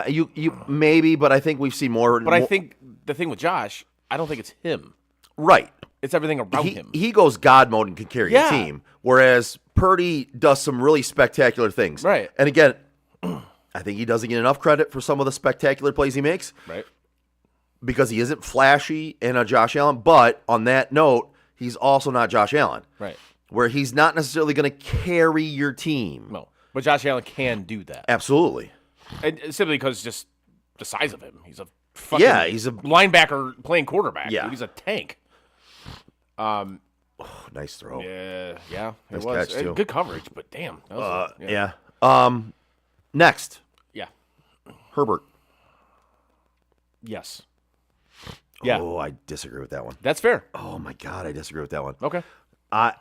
S8: You maybe, but I think we've seen more.
S7: But I think the thing with Josh, I don't think it's him.
S8: Right.
S7: It's everything around him.
S8: He goes God mode and can carry a team, whereas Purdy does some really spectacular things.
S7: Right.
S8: And again, I think he doesn't get enough credit for some of the spectacular plays he makes.
S7: Right.
S8: Because he isn't flashy in a Josh Allen. But on that note, he's also not Josh Allen.
S7: Right.
S8: Where he's not necessarily going to carry your team.
S7: No. But Josh Allen can do that.
S8: Absolutely.
S7: And simply because just the size of him. He's a fucking
S8: he's a
S7: linebacker playing quarterback.
S8: Yeah.
S7: Dude. He's a tank.
S8: Nice throw.
S7: Yeah. It
S8: Nice
S7: was.
S8: catch, too.
S7: Good coverage, but damn. That was
S8: Yeah. Next,
S7: Yeah.
S8: Herbert.
S7: Yes. Yeah.
S8: Oh, I disagree with that one.
S7: That's fair.
S8: Oh my God, I disagree with that one.
S7: Okay.
S8: I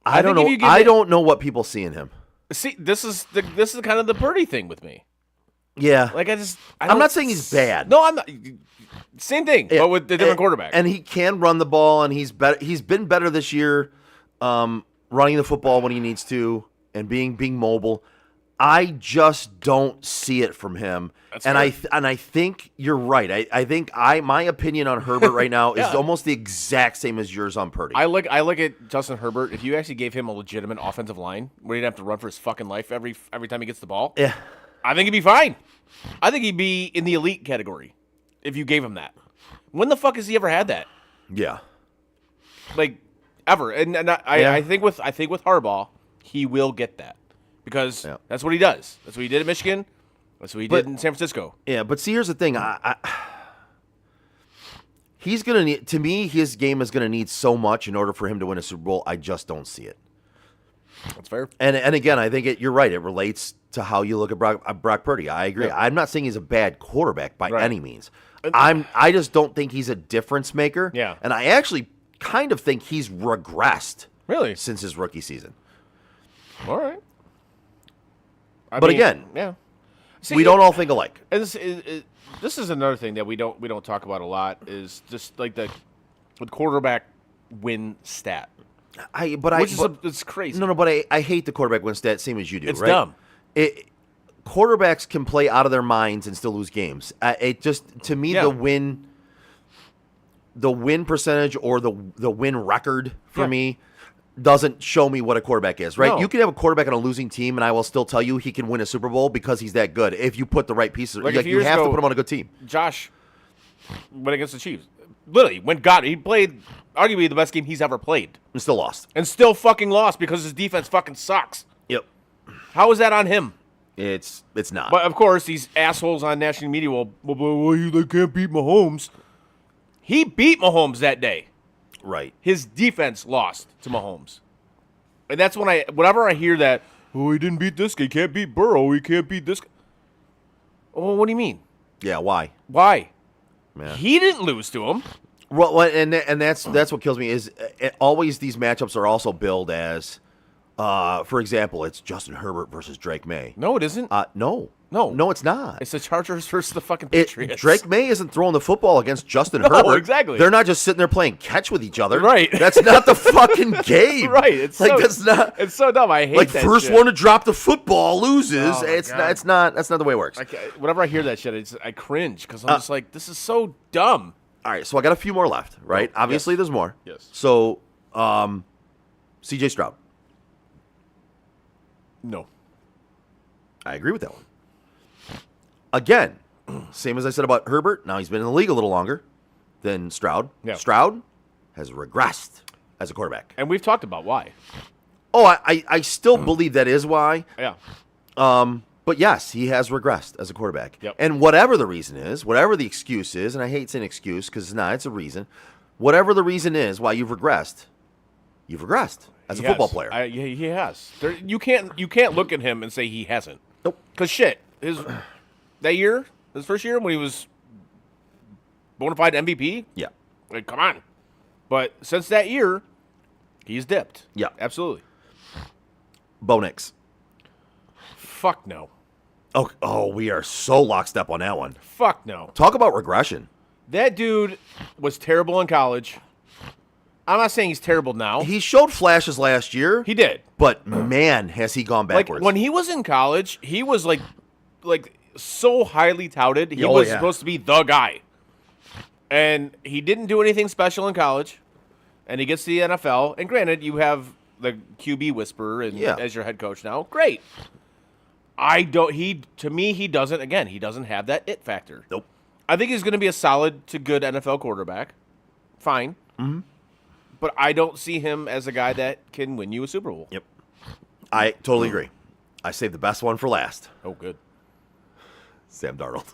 S7: I
S8: don't
S7: think if
S8: know.
S7: you give
S8: I
S7: it-
S8: don't know what people see in him.
S7: See, this is kind of the Purdy thing with me.
S8: Yeah.
S7: Like I
S8: I'm
S7: don't
S8: not saying he's bad.
S7: No, I'm not. Same thing, but with the different quarterback.
S8: And he can run the ball, and he's better. He's been better this year, running the football when he needs to, and being mobile. I just don't see it from him.
S7: That's
S8: and
S7: fair.
S8: I think you're right. I think my opinion on Herbert right now is almost the exact same as yours on Purdy.
S7: I look at Justin Herbert. If you actually gave him a legitimate offensive line where he'd have to run for his fucking life every time he gets the ball,
S8: yeah.
S7: I think he'd be fine. I think he'd be in the elite category if you gave him that. When the fuck has he ever had that?
S8: Yeah.
S7: Like ever? And I think with Harbaugh, he will get that because that's what he does. That's what he did at Michigan. That's what he did in San Francisco.
S8: Yeah, but see, here's the thing. He's gonna need. To me, his game is gonna need so much in order for him to win a Super Bowl. I just don't see it.
S7: That's fair.
S8: And again, I think you're right. It relates to how you look at Brock Purdy. I agree.
S7: Yeah.
S8: I'm not saying he's a bad quarterback by
S7: Right.
S8: any means. I just don't think he's a difference maker.
S7: Yeah.
S8: And I actually kind of think he's regressed
S7: Really?
S8: since his rookie season.
S7: All right.
S8: But again,
S7: yeah. See,
S8: we don't all think alike.
S7: And this is another thing that we don't talk about a lot is just like the quarterback win stat. It's crazy.
S8: No, but I hate the quarterback win stat, same as you do.
S7: It's
S8: right?
S7: dumb.
S8: Quarterbacks can play out of their minds and still lose games. It just, to me, the win percentage or the win record for me doesn't show me what a quarterback is, right?
S7: No.
S8: You can have a quarterback on a losing team, and I will still tell you he can win a Super Bowl because he's that good. If you put the right pieces,
S7: Like a few
S8: you
S7: years
S8: have to
S7: ago,
S8: put him on a good team.
S7: Josh went against the Chiefs. Literally, he played arguably the best game he's ever played.
S8: And still lost.
S7: And still fucking lost because his defense fucking sucks.
S8: Yep.
S7: How is that on him?
S8: It's not.
S7: But of course, these assholes on national media they can't beat Mahomes. He beat Mahomes that day.
S8: Right.
S7: His defense lost to Mahomes. And that's whenever I hear that, he didn't beat this guy, he can't beat Burrow, he can't beat this guy. Oh, what do you mean?
S8: Yeah, why?
S7: Why?
S8: Yeah.
S7: He didn't lose to him.
S8: Well, and that's what kills me is always these matchups are also billed as, for example, it's Justin Herbert versus Drake May.
S7: No, it isn't.
S8: No, it's not.
S7: It's the Chargers versus the fucking Patriots.
S8: Drake May isn't throwing the football against Justin
S7: No,
S8: Herbert.
S7: exactly.
S8: They're not just sitting there playing catch with each other.
S7: Right.
S8: That's not the fucking game.
S7: Right. It's
S8: that's not.
S7: It's so dumb. I hate
S8: Like
S7: that
S8: first
S7: shit.
S8: one to drop the football loses.
S7: Oh, my God.
S8: That's not the way it works.
S7: Whenever I hear that shit, I cringe because I'm just like, this is so dumb.
S8: All right, so I got a few more left, right?
S7: Oh,
S8: Obviously,
S7: yes.
S8: there's more.
S7: Yes.
S8: So, C.J. Stroud.
S7: No.
S8: I agree with that one. Again, same as I said about Herbert. Now he's been in the league a little longer than Stroud.
S7: Yeah.
S8: Stroud has regressed as a quarterback.
S7: And we've talked about why.
S8: Oh, I still believe that is why.
S7: Yeah.
S8: But yes, he has regressed as a quarterback.
S7: Yep.
S8: And whatever the reason is, whatever the excuse is, and I hate saying excuse because it's a reason. Whatever the reason is why you've regressed as a football player.
S7: He has. You can't look at him and say he hasn't.
S8: Nope.
S7: Because shit, his first year when he was bona fide MVP,
S8: Yeah.
S7: like come on. But since that year, he's dipped.
S8: Yeah.
S7: Absolutely.
S8: Bo Nix.
S7: Fuck no.
S8: Oh, we are so lockstep on that one.
S7: Fuck no.
S8: Talk about regression.
S7: That dude was terrible in college. I'm not saying he's terrible now.
S8: He showed flashes last year.
S7: He did.
S8: But man, has he gone backwards.
S7: Like when he was in college, he was like so highly touted. He
S8: Oh,
S7: was
S8: yeah.
S7: supposed to be the guy. And he didn't do anything special in college. And he gets to the NFL. And granted, you have the QB whisperer as your head coach now. Great. To me, he doesn't have that it factor.
S8: Nope.
S7: I think he's going to be a solid to good NFL quarterback. Fine. Mm-hmm. But I don't see him as a guy that can win you a Super Bowl.
S8: Yep. I totally agree. I saved the best one for last.
S7: Oh, good.
S8: Sam Darnold.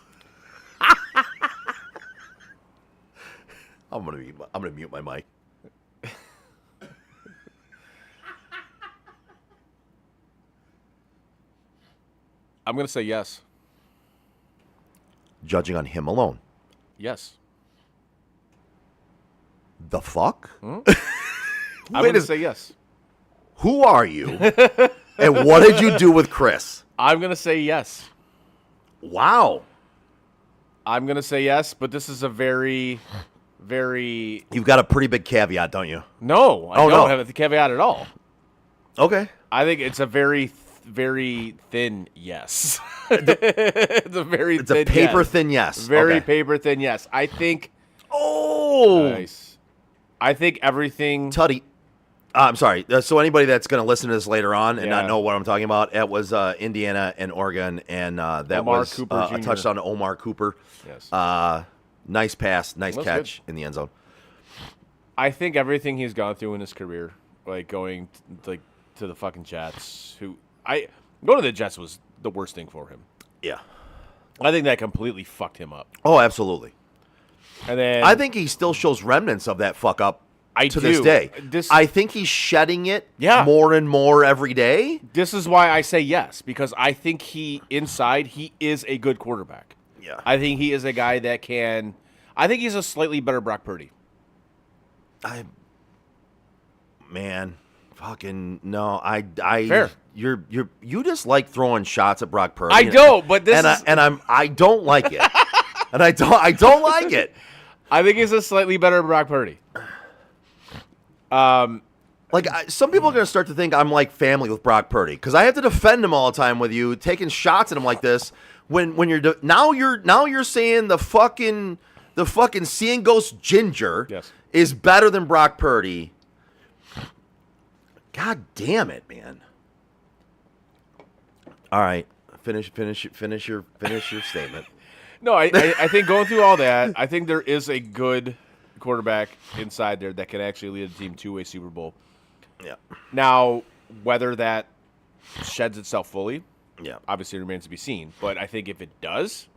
S8: I'm gonna mute my mic.
S7: I'm going to say yes.
S8: Judging on him alone.
S7: Yes.
S8: The fuck?
S7: I'm going to say yes.
S8: Who are you? And what did you do with Chris?
S7: I'm going to say yes.
S8: Wow.
S7: I'm going to say yes, but this is a very, very...
S8: You've got a pretty big caveat, don't you?
S7: No, I don't
S8: no.
S7: have a caveat at all.
S8: Okay.
S7: I think it's a very, very thin yes. It's a very
S8: It's
S7: thin
S8: a paper
S7: yes.
S8: thin yes.
S7: Very
S8: Okay.
S7: paper thin yes. I think...
S8: Oh.
S7: Nice. I think everything...
S8: Tutty. I'm sorry. So anybody that's going to listen to this later on and not
S7: Yeah.
S8: know what I'm talking about, it was Indiana and Oregon, and that
S7: Omar
S8: was
S7: Cooper
S8: a
S7: Jr.
S8: touchdown to Omar Cooper.
S7: Yes.
S8: Nice pass, nice
S7: That's
S8: catch in the end zone.
S7: I think everything he's gone through in his career, like going to the fucking Jets, going to the Jets was the worst thing for him.
S8: Yeah.
S7: I think that completely fucked him up.
S8: Oh, absolutely.
S7: And then
S8: I think he still shows remnants of that fuck up to this
S7: do.
S8: day.
S7: This-
S8: I think he's shedding it
S7: Yeah.
S8: more and more every day.
S7: this is why I say yes, because I think he is a good quarterback.
S8: Yeah.
S7: I think he is a guy that can. I think he's a slightly better Brock Purdy.
S8: Fucking no.
S7: Fair.
S8: You just like throwing shots at Brock Purdy.
S7: I don't, but this is.
S8: I don't like it. And I don't like it.
S7: I think he's a slightly better Brock Purdy.
S8: Some people are going to start to think I'm like family with Brock Purdy because I have to defend him all the time with you, taking shots at him like this. When you're now you're saying the fucking seeing ghost Ginger
S7: Yes.
S8: is better than Brock Purdy. God damn it, man! All right, finish your statement.
S7: No, I think going through all that, I think there is a good quarterback inside there that can actually lead a team to a Super Bowl.
S8: Yeah,
S7: Now, whether that sheds itself fully,
S8: yeah.
S7: obviously remains to be seen. But I think if it does,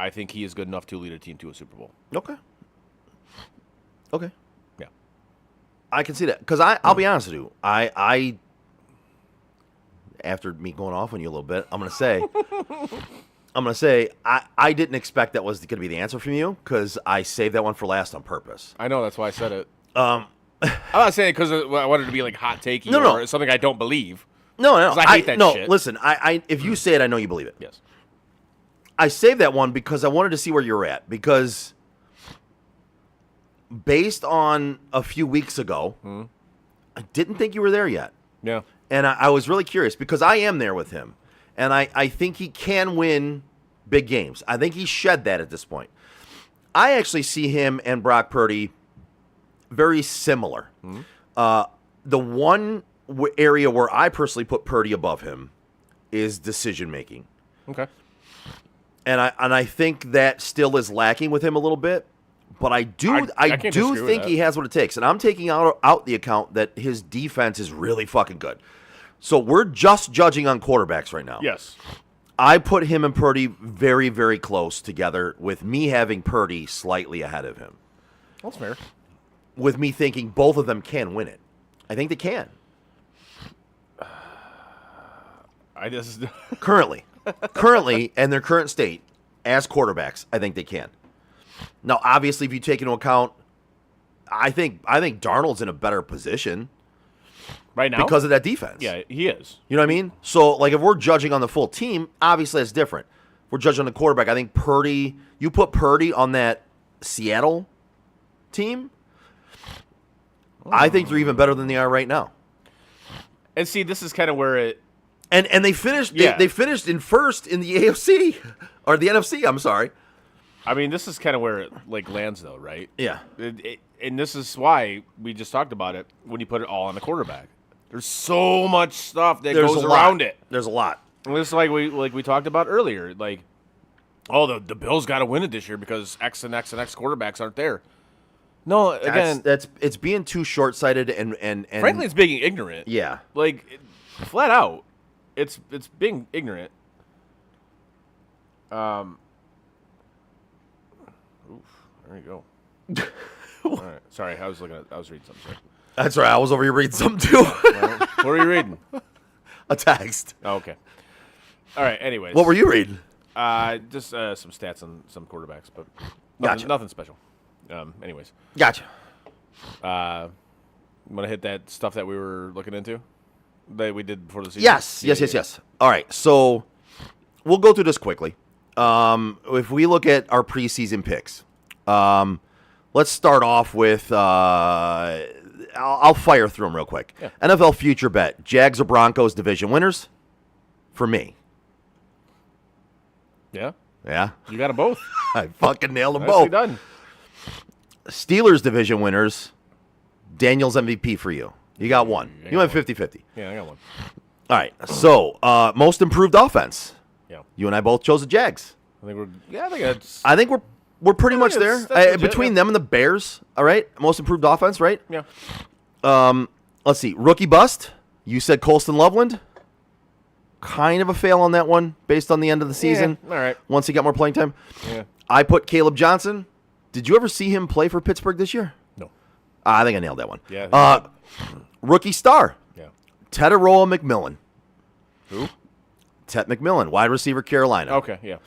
S7: I think he is good enough to lead a team to a Super Bowl.
S8: Okay.
S7: Yeah.
S8: I can see that because I'll be honest with you. I after me going off on you a little bit, I'm gonna say I didn't expect that was going to be the answer from you because I saved that one for last on purpose.
S7: I know, that's why I said it. I'm not saying it because I wanted to be like hot takey
S8: No.
S7: or something I don't believe.
S8: No,
S7: 'Cause I hate that
S8: no.
S7: shit.
S8: Listen, I if you say it, I know you believe it.
S7: Yes.
S8: I saved that one because I wanted to see where you're at because based on a few weeks ago, I didn't think you were there yet.
S7: Yeah.
S8: And I was really curious because I am there with him. And I think he can win big games. I think he shed that at this point. I actually see him and Brock Purdy very similar. The one area where I personally put Purdy above him is decision making.
S7: Okay.
S8: And I think that still is lacking with him a little bit. But I
S7: I can't disagree
S8: do
S7: with
S8: think
S7: that.
S8: he has what it takes. And I'm taking out the account that his defense is really fucking good. So we're just judging on quarterbacks right now.
S7: Yes.
S8: I put him and Purdy very, very close together with me having Purdy slightly ahead of him.
S7: That's fair.
S8: With me thinking both of them can win it. I think they can.
S7: I just
S8: Currently, in their current state, as quarterbacks, I think they can. Now, obviously, if you take into account, I think Darnold's in a better position
S7: right now
S8: because of that defense.
S7: Yeah, he is.
S8: You know what I mean? So, like, if we're judging on the full team, obviously that's different. If we're judging on the quarterback, I think Purdy, you put Purdy on that Seattle team, I think they're even better than they are right now.
S7: And see, this is kind of where it.
S8: And they finished.
S7: Yeah.
S8: They finished in first in the AFC or the NFC. I'm sorry.
S7: I mean, this is kind of where it lands, though, right?
S8: Yeah.
S7: And this is why we just talked about it when you put it all on the quarterback. There's so much stuff that goes around it.
S8: There's a lot.
S7: And it's like we talked about earlier. Like, the Bills got to win it this year because X and X and X quarterbacks aren't there. No, again,
S8: it's being too short-sighted and
S7: frankly, it's being ignorant.
S8: Yeah.
S7: Flat out, it's being ignorant. Oof, there you go. All right, sorry, I was reading something. Sorry.
S8: That's right. I was over here reading something too.
S7: What were you reading?
S8: A text.
S7: Oh, okay. All right. Anyways,
S8: What were you reading?
S7: Just some stats on some quarterbacks, but
S8: Gotcha.
S7: nothing special. Anyways,
S8: Gotcha.
S7: want to hit that stuff that we were looking into that we did before the season?
S8: Yes. All right. So we'll go through this quickly. If we look at our preseason picks, let's start off with. I'll fire through them real quick.
S7: Yeah.
S8: NFL future bet: Jags or Broncos division winners. For me.
S7: Yeah.
S8: Yeah.
S7: You got them both.
S8: I fucking nailed them
S7: Nicely
S8: both.
S7: done.
S8: Steelers division winners. Daniel's MVP for you. You got one. You went 50-50.
S7: Yeah, I got one.
S8: All right. So, most improved offense.
S7: Yeah.
S8: You and I both chose the Jags.
S7: I think that's.
S8: I think we're pretty much
S7: that's-
S8: there.
S7: that's legit,
S8: Between
S7: yeah.
S8: them and the Bears, all right? Most improved offense, right?
S7: Yeah.
S8: Let's see. Rookie bust. You said Colston Loveland. Kind of a fail on that one based on the end of the season.
S7: All right.
S8: Once he got more playing time.
S7: Yeah.
S8: I put Caleb Johnson. Did you ever see him play for Pittsburgh this year?
S7: No.
S8: I think I nailed that one.
S7: Yeah.
S8: Rookie star.
S7: Yeah.
S8: Teteroa McMillan.
S7: Who?
S8: Tet McMillan, wide receiver, Carolina.
S7: Okay. Yeah.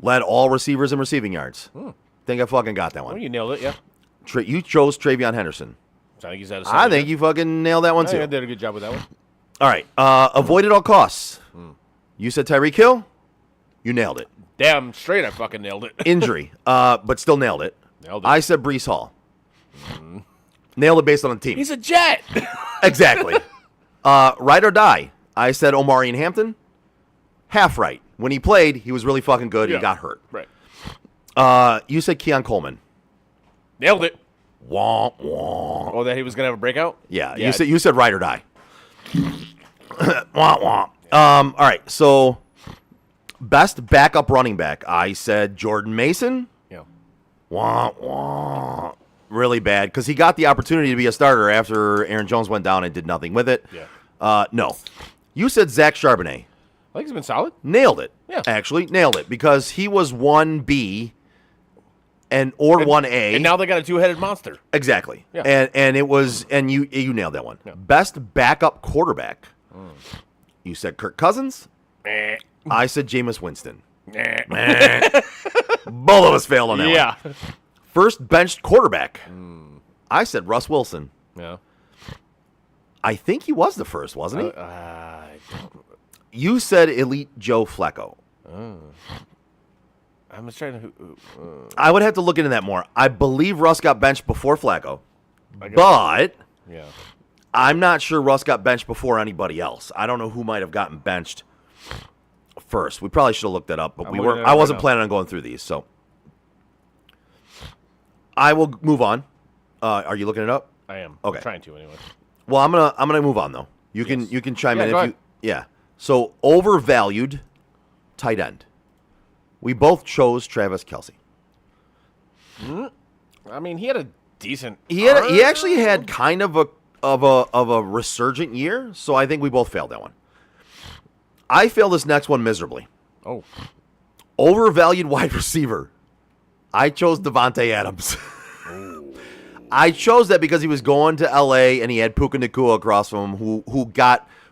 S8: Led all receivers in receiving yards. Think I fucking got that
S7: Well,
S8: one.
S7: you nailed it. Yeah.
S8: You chose Travion Henderson.
S7: So I think he's at a.
S8: I think you fucking nailed that one
S7: I
S8: too.
S7: think I did a good job with that one.
S8: All right. Avoid at all costs. You said Tyreek Hill. You nailed it.
S7: Damn straight, I fucking nailed it.
S8: Injury, but still nailed it.
S7: Nailed it.
S8: I said Brees Hall. Nailed it based on the team.
S7: He's a Jet.
S8: Exactly. Ride or die. I said Omarion Hampton. Half right. When he played, he was really fucking good.
S7: Yeah.
S8: He got hurt.
S7: Right.
S8: You said Keon Coleman.
S7: Nailed it.
S8: Womp womp.
S7: Oh, that he was gonna have a breakout.
S8: Yeah. You said ride or die. Womp womp. All right. So best backup running back. I said Jordan Mason.
S7: Yeah.
S8: Womp womp. Really bad because he got the opportunity to be a starter after Aaron Jones went down and did nothing with it.
S7: Yeah.
S8: No. You said Zach Charbonnet.
S7: I think he's been solid.
S8: Nailed it.
S7: Yeah.
S8: Actually, nailed it because he was 1B or 1A.
S7: And now they got a two-headed monster.
S8: Exactly.
S7: Yeah.
S8: And it was you nailed that one.
S7: Yeah.
S8: Best backup quarterback. You said Kirk Cousins.
S7: Meh.
S8: I said Jameis Winston.
S7: Meh.
S8: Both of us failed on that
S7: Yeah.
S8: one. First benched quarterback. I said Russ Wilson.
S7: Yeah.
S8: I think he was the first, wasn't he?
S7: I don't.
S8: You said Elite Joe Flacco.
S7: I'm just trying to.
S8: I would have to look into that more. I believe Russ got benched before Flacco,
S7: I guess-
S8: but
S7: Yeah.
S8: I'm not sure Russ got benched before anybody else. I don't know who might have gotten benched first. We probably should have looked that up, but
S7: I'm
S8: we
S7: looking
S8: weren't.
S7: it up
S8: I
S7: right
S8: wasn't
S7: now.
S8: planning on going through these, so I will move on. Are you looking it up?
S7: I am.
S8: Okay.
S7: I'm trying to anyway.
S8: Well, I'm gonna move on though. You
S7: Yes.
S8: can chime
S7: Yeah,
S8: in
S7: go
S8: if
S7: ahead.
S8: you yeah. So overvalued tight end. We both chose Travis Kelce.
S7: I mean, he had a decent.
S8: He actually had kind of a resurgent year, so I think we both failed that one. I failed this next one miserably.
S7: Oh.
S8: Overvalued wide receiver. I chose Devontae Adams. I chose that because he was going to LA and he had Puka Nacua across from him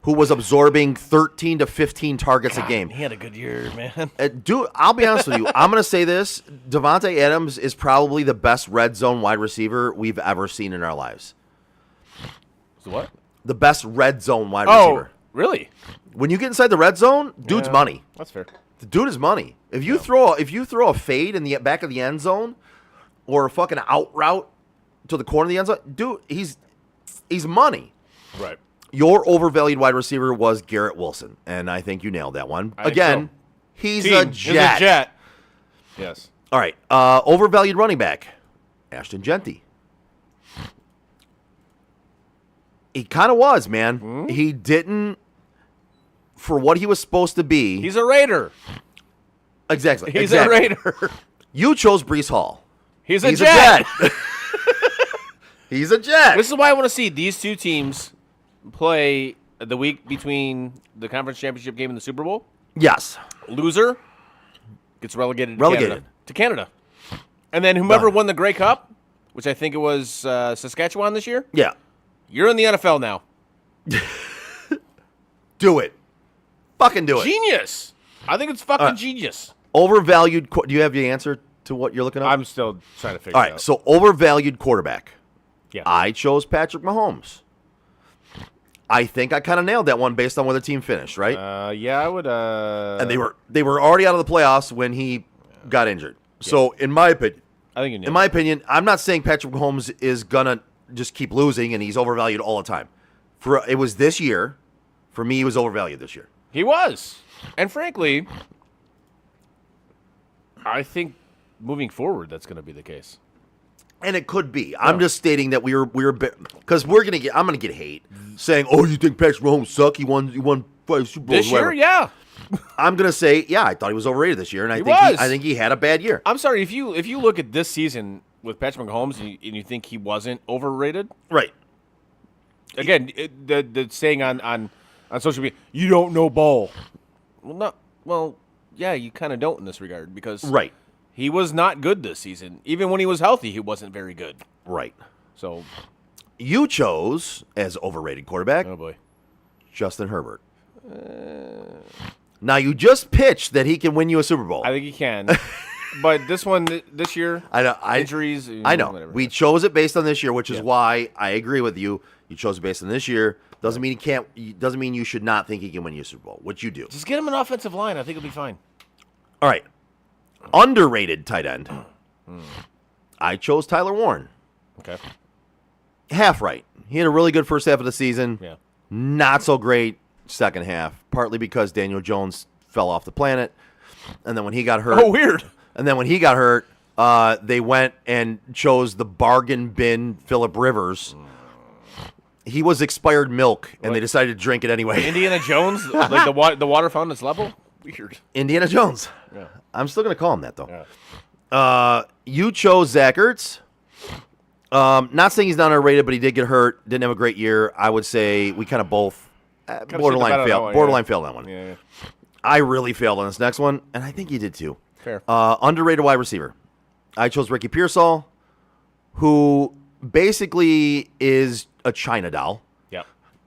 S8: who was absorbing 13 to 15 targets a game.
S7: He had a good year, man.
S8: Dude, I'll be honest with you. I'm going to say this. Devontae Adams is probably the best red zone wide receiver we've ever seen in our lives.
S7: So what?
S8: The best red zone wide
S7: Oh,
S8: receiver.
S7: really?
S8: When you get inside the red zone, dude's
S7: Yeah,
S8: money.
S7: That's fair.
S8: The dude is money. If you throw a fade in the back of the end zone or a fucking out route to the corner of the end zone, dude, he's He's money.
S7: Right.
S8: Your overvalued wide receiver was Garrett Wilson, and I think you nailed that one.
S7: I think
S8: Again,
S7: so.
S8: he's
S7: Team.
S8: a jet.
S7: He's a jet. Yes.
S8: All right. Overvalued running back, Ashton Genty. He kind of was, man. He didn't, for what he was supposed to be.
S7: He's a Raider.
S8: Exactly.
S7: He's
S8: exactly.
S7: a Raider.
S8: You chose Breece Hall.
S7: He's a
S8: He's
S7: jet.
S8: a jet. He's a jet.
S7: This is why I want to see these two teams play the week between the conference championship game and the Super Bowl.
S8: Yes.
S7: Loser gets relegated.
S8: Relegated.
S7: To Canada. And then whomever
S8: Done.
S7: won the Grey Cup, which I think it was Saskatchewan this year,
S8: Yeah.
S7: you're in the NFL now.
S8: Do it. Fucking do it.
S7: Genius. I think it's fucking genius.
S8: Overvalued. Do you have the answer to what you're looking at?
S7: I'm still trying to figure
S8: All
S7: it
S8: right.
S7: out.
S8: So overvalued quarterback.
S7: Yeah.
S8: I chose Patrick Mahomes. I think I kind of nailed that one based on where the team finished, right?
S7: Yeah, I would.
S8: And they were already out of the playoffs when he got injured. So in my opinion,
S7: I think you nailed
S8: in my opinion, I'm not saying Patrick Mahomes is gonna just keep losing and he's overvalued all the time. It was this year. For me, he was overvalued this year.
S7: He was. And frankly, I think moving forward, that's going to be the case.
S8: And it could be. I'm just stating that we were because I'm gonna get hate saying, "Oh, you think Patrick Mahomes suck? He won 5 Super Bowls."
S7: This year,
S8: whatever."
S7: yeah.
S8: I'm gonna say, yeah, I thought he was overrated this year, and I think he had a bad year.
S7: I'm sorry, if you look at this season with Patrick Mahomes and you think he wasn't overrated,
S8: Right.
S7: again, the saying on social media, you don't know ball. Well, yeah, you kind of don't in this regard because
S8: Right.
S7: he was not good this season. Even when he was healthy, he wasn't very good.
S8: Right.
S7: So,
S8: You chose as overrated quarterback
S7: oh boy.
S8: Justin Herbert. Now you just pitched that he can win you a Super Bowl.
S7: I think he can. But this year,
S8: I know.
S7: injuries.
S8: I know.
S7: Whatever.
S8: We chose it based on this year, which is why I agree with you. You chose it based on this year. Doesn't mean he can't. Doesn't mean you should not think he can win you a Super Bowl, which you do.
S7: Just get him an offensive line. I think he'll be fine.
S8: All right. Underrated tight end. I chose Tyler Warren.
S7: Okay.
S8: Half right. He had a really good first half of the season.
S7: Yeah.
S8: Not so great second half, partly because Daniel Jones fell off the planet, and then when he got hurt.
S7: Oh, weird.
S8: And then when he got hurt, they went and chose the bargain bin Phillip Rivers. He was expired milk, and they decided to drink it anyway.
S7: Indiana Jones, like the water fountain is level. Weird.
S8: Indiana Jones.
S7: Yeah.
S8: I'm still going to call him that, though.
S7: Yeah.
S8: You chose Zach Ertz. Not saying he's not underrated, but he did get hurt. Didn't have a great year. I would say we kind of both borderline failed. Borderline failed on that one.
S7: Yeah.
S8: I really failed on this next one, and I think you did too.
S7: Fair.
S8: Underrated wide receiver. I chose Ricky Pearsall, who basically is a China doll
S7: Yeah.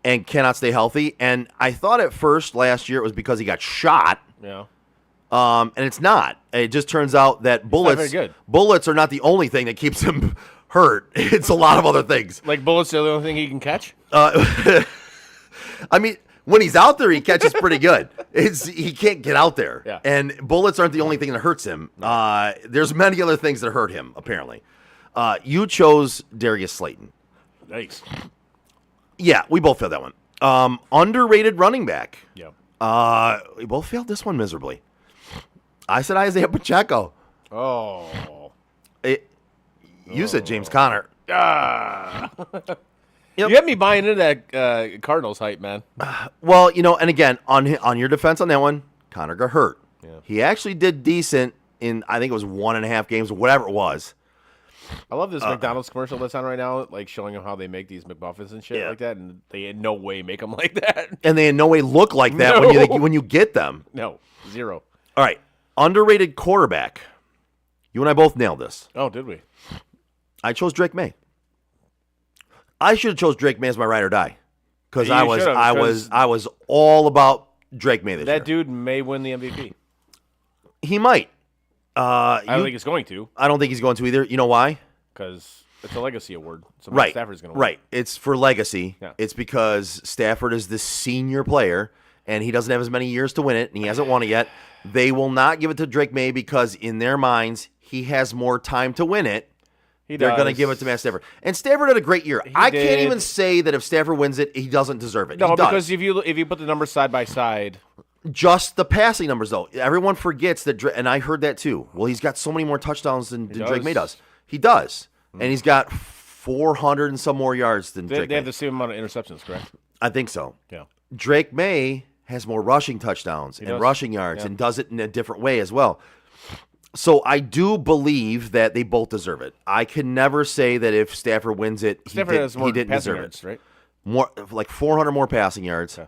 S8: and cannot stay healthy. And I thought at first last year it was because he got shot.
S7: Yeah.
S8: And it's not. It just turns out that
S7: very good.
S8: bullets are not the only thing that keeps him hurt. It's a lot of other things.
S7: Like bullets are the only thing he can catch.
S8: I mean, when he's out there, he catches pretty good. He can't get out there.
S7: Yeah.
S8: And bullets aren't the only thing that hurts him. There's many other things that hurt him, apparently. You chose Darius Slayton.
S7: Nice.
S8: Yeah, we both failed that one. Underrated running back.
S7: Yeah.
S8: We both failed this one miserably. I said Isaiah Pacheco.
S7: Oh.
S8: You said James Conner. Yep.
S7: You had me buying into that Cardinals hype, man.
S8: Well, and again, on your defense on that one, Conner got hurt.
S7: Yeah.
S8: He actually did decent in, I think it was 1.5 games or whatever it was.
S7: I love this McDonald's commercial that's on right now, like showing them how they make these McMuffins and shit like that, and they in no way make them like that.
S8: And they in no way look like that
S7: No.
S8: when you get them.
S7: No, zero.
S8: All right, underrated quarterback. You and I both nailed this.
S7: Oh, did we?
S8: I chose Drake May. I should have chose Drake May as my ride or die, because
S7: You
S8: I was all about Drake May this year.
S7: That dude may win the MVP.
S8: He might.
S7: I don't think he's going to,
S8: I don't think he's going to either. You know why?
S7: because it's a legacy award. So
S8: Right.
S7: Stafford's going to win.
S8: Right. It's for legacy.
S7: Yeah.
S8: It's because Stafford is the senior player, and he doesn't have as many years to win it, and he hasn't won it yet. They will not give it to Drake May because, in their minds, he has more time to win it They're going to
S7: does.
S8: give it to Matt Stafford. And Stafford had a great year. I can't
S7: did.
S8: even say that if Stafford wins it, he doesn't deserve it.
S7: No,
S8: He does.
S7: because if you put the numbers side by side,
S8: Just the passing numbers, though. Everyone forgets that, and I heard that too. Well, he's got so many more touchdowns than Drake
S7: does.
S8: May does. He does. And he's got 400 and some more yards than Drake
S7: they have
S8: May.
S7: the same amount of interceptions, correct?
S8: I think so.
S7: Yeah.
S8: Drake May has more rushing touchdowns and
S7: does.
S8: rushing yards
S7: Yeah.
S8: and does it in a different way as well. So I do believe that they both deserve it. I can never say that if Stafford wins it,
S7: Stafford has more
S8: he didn't
S7: passing
S8: deserve
S7: yards,
S8: it.
S7: right?
S8: More like 400 more passing yards.
S7: Okay.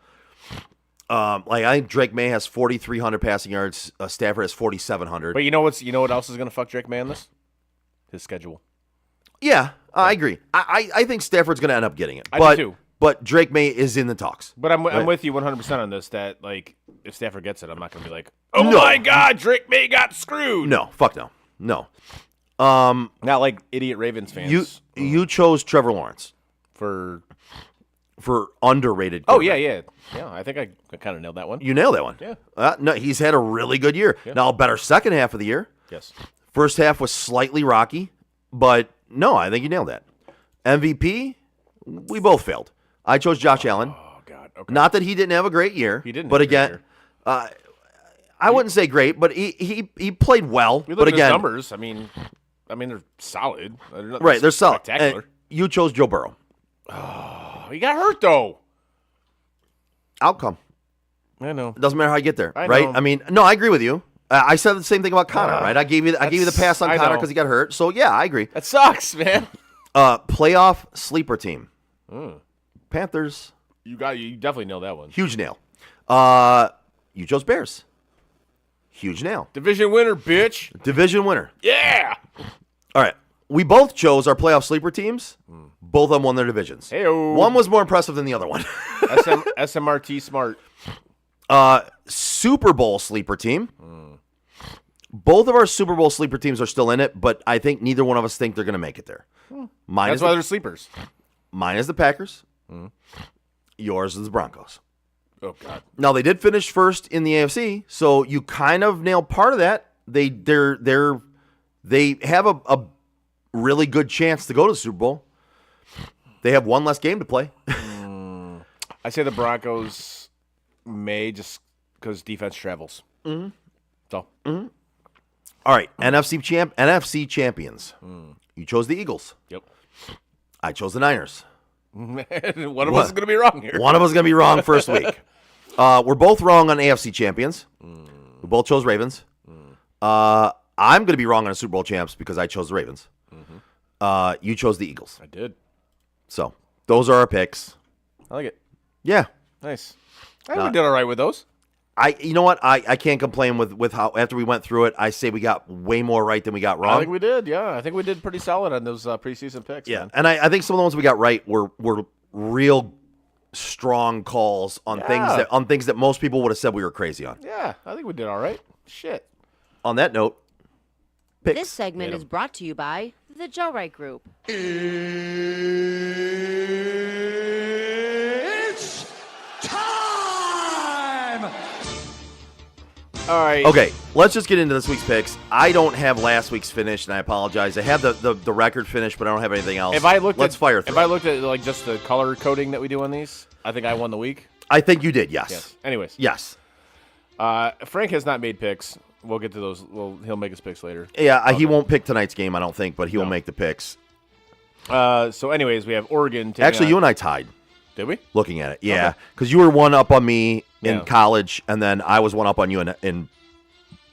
S8: Like I think Drake May has 4,300 passing yards. Stafford has 4,700.
S7: But you know what else is going to fuck Drake May on this? His schedule.
S8: Yeah, I agree. I think Stafford's going to end up getting it.
S7: I
S8: But,
S7: do too.
S8: But Drake May is in the talks.
S7: But I'm
S8: Right.
S7: with you 100% on this. That like if Stafford gets it, I'm not going to be like, oh
S8: No.
S7: my God, Drake May got screwed.
S8: No, fuck no.
S7: Not like idiot Ravens fans.
S8: You chose Trevor Lawrence
S7: for
S8: underrated.
S7: oh
S8: quarterback.
S7: yeah. I think I kind of nailed that one.
S8: You nailed that one.
S7: Yeah.
S8: No, he's had a really good year. Now, a better second half of the year.
S7: Yes.
S8: First half was slightly rocky, but no, I think you nailed that. MVP, we both failed. I chose Josh Allen.
S7: Oh God. Okay.
S8: Not that he didn't have a great year.
S7: He didn't
S8: But
S7: have a great
S8: again,
S7: year.
S8: I wouldn't say great, but he played well.
S7: We
S8: But
S7: look at his
S8: again,
S7: numbers. I mean they're solid. They're not
S8: right, they're solid.
S7: spectacular.
S8: And you chose Joe Burrow.
S7: Oh, he got hurt though.
S8: Outcome.
S7: I know.
S8: It doesn't matter how you get there,
S7: I
S8: right?
S7: know.
S8: I mean, no, I agree with you. I said the same thing about Connor, right? I gave you the pass on
S7: I
S8: Connor
S7: know.
S8: because he got hurt. So yeah, I agree.
S7: That sucks, man.
S8: Playoff sleeper team.
S7: Mm.
S8: Panthers.
S7: You definitely know that one.
S8: Huge nail. You chose Bears. Huge nail.
S7: Division winner, bitch.
S8: Division winner.
S7: Yeah.
S8: All right. We both chose our playoff sleeper teams. Both of them won their divisions.
S7: Heyo.
S8: One was more impressive than the other one.
S7: SMRT smart.
S8: Super Bowl sleeper team. Both of our Super Bowl sleeper teams are still in it, but I think neither one of us think they're going to make it there. Mine
S7: That's
S8: is
S7: why
S8: the,
S7: they're sleepers.
S8: mine is the Packers. Yours is the Broncos.
S7: Oh God.
S8: Now they did finish first in the AFC, so you kind of nailed part of that. They have a really good chance to go to the Super Bowl. They have one less game to play.
S7: I say the Broncos may just because defense travels. Mm-hmm. So
S8: All right, NFC champions. You chose the Eagles.
S7: yep.
S8: I chose the Niners.
S7: One of us is going to be wrong here.
S8: One of us is going to be wrong first week. We're both wrong on AFC champions. We both chose Ravens. I'm going to be wrong on Super Bowl champs because I chose the Ravens. You chose the Eagles.
S7: I did.
S8: So those are our picks.
S7: I like it.
S8: Yeah.
S7: Nice. I think we did all right with those.
S8: You know what? I can't complain with how after we went through it. I say we got way more right than we got wrong.
S7: I think we did. Yeah, I think we did pretty solid on those preseason picks.
S8: Yeah,
S7: man.
S8: and I think some of the ones we got right were real strong calls on things that most people would have said we were crazy on.
S7: Yeah, I think we did all right. Shit.
S8: On that note, picks.
S1: This segment is brought to you by the Joe Wright Group.
S4: It's time!
S7: All right.
S8: Okay, let's just get into this week's picks. I don't have last week's finished, and I apologize. I have the record finished, but I don't have anything else. Let's fire through.
S7: If I looked at like just the color coding that we do on these, I think I won the week.
S8: I think you did. Yes.
S7: Yes. Anyways.
S8: Yes.
S7: Frank has not made picks. We'll get to those. He'll make his picks later.
S8: Yeah. He won't pick tonight's game, I don't think, but he will
S7: No.
S8: make the picks.
S7: So, anyways, we have Oregon.
S8: Actually, you and I tied.
S7: Did we?
S8: Looking at it, yeah,
S7: Okay.
S8: because you were one up on me in
S7: Yeah.
S8: college, and then I was one up on you in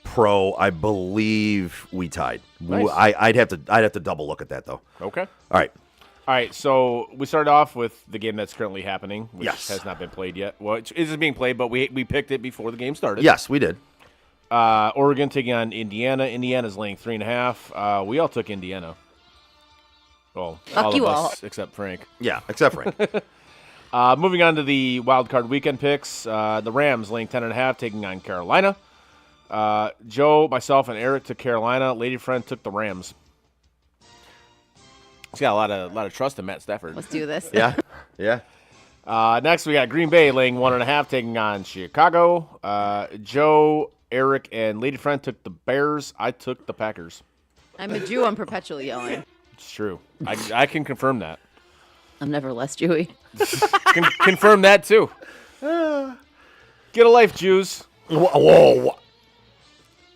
S8: pro. I believe we tied.
S7: Nice.
S8: I'd have to double look at that though.
S7: Okay.
S8: All right.
S7: All right, so we started off with the game that's currently happening, which
S8: Yes.
S7: has not been played yet. Well, it isn't being played, but we picked it before the game started.
S8: Yes, we did.
S7: Oregon taking on Indiana. Indiana's laying 3.5. We all took Indiana. Well,
S1: Fuck
S7: all
S1: you
S7: of
S1: all.
S7: us except Frank.
S8: Yeah, except Frank.
S7: Moving on to the wild card weekend picks. The Rams laying 10.5, taking on Carolina. Joe, myself, and Eric took Carolina. Lady Friend took the Rams. He's got a lot of trust in Matt Stafford.
S1: Let's do this.
S8: yeah, yeah.
S7: Next, we got Green Bay laying 1.5, taking on Chicago. Joe, Eric, and Lady Friend took the Bears. I took the Packers.
S1: I'm a Jew. I'm perpetually yelling.
S7: It's true. I can confirm that.
S1: I'm never less Jewy.
S7: Confirm that too. Get a life, Jews.
S8: Whoa.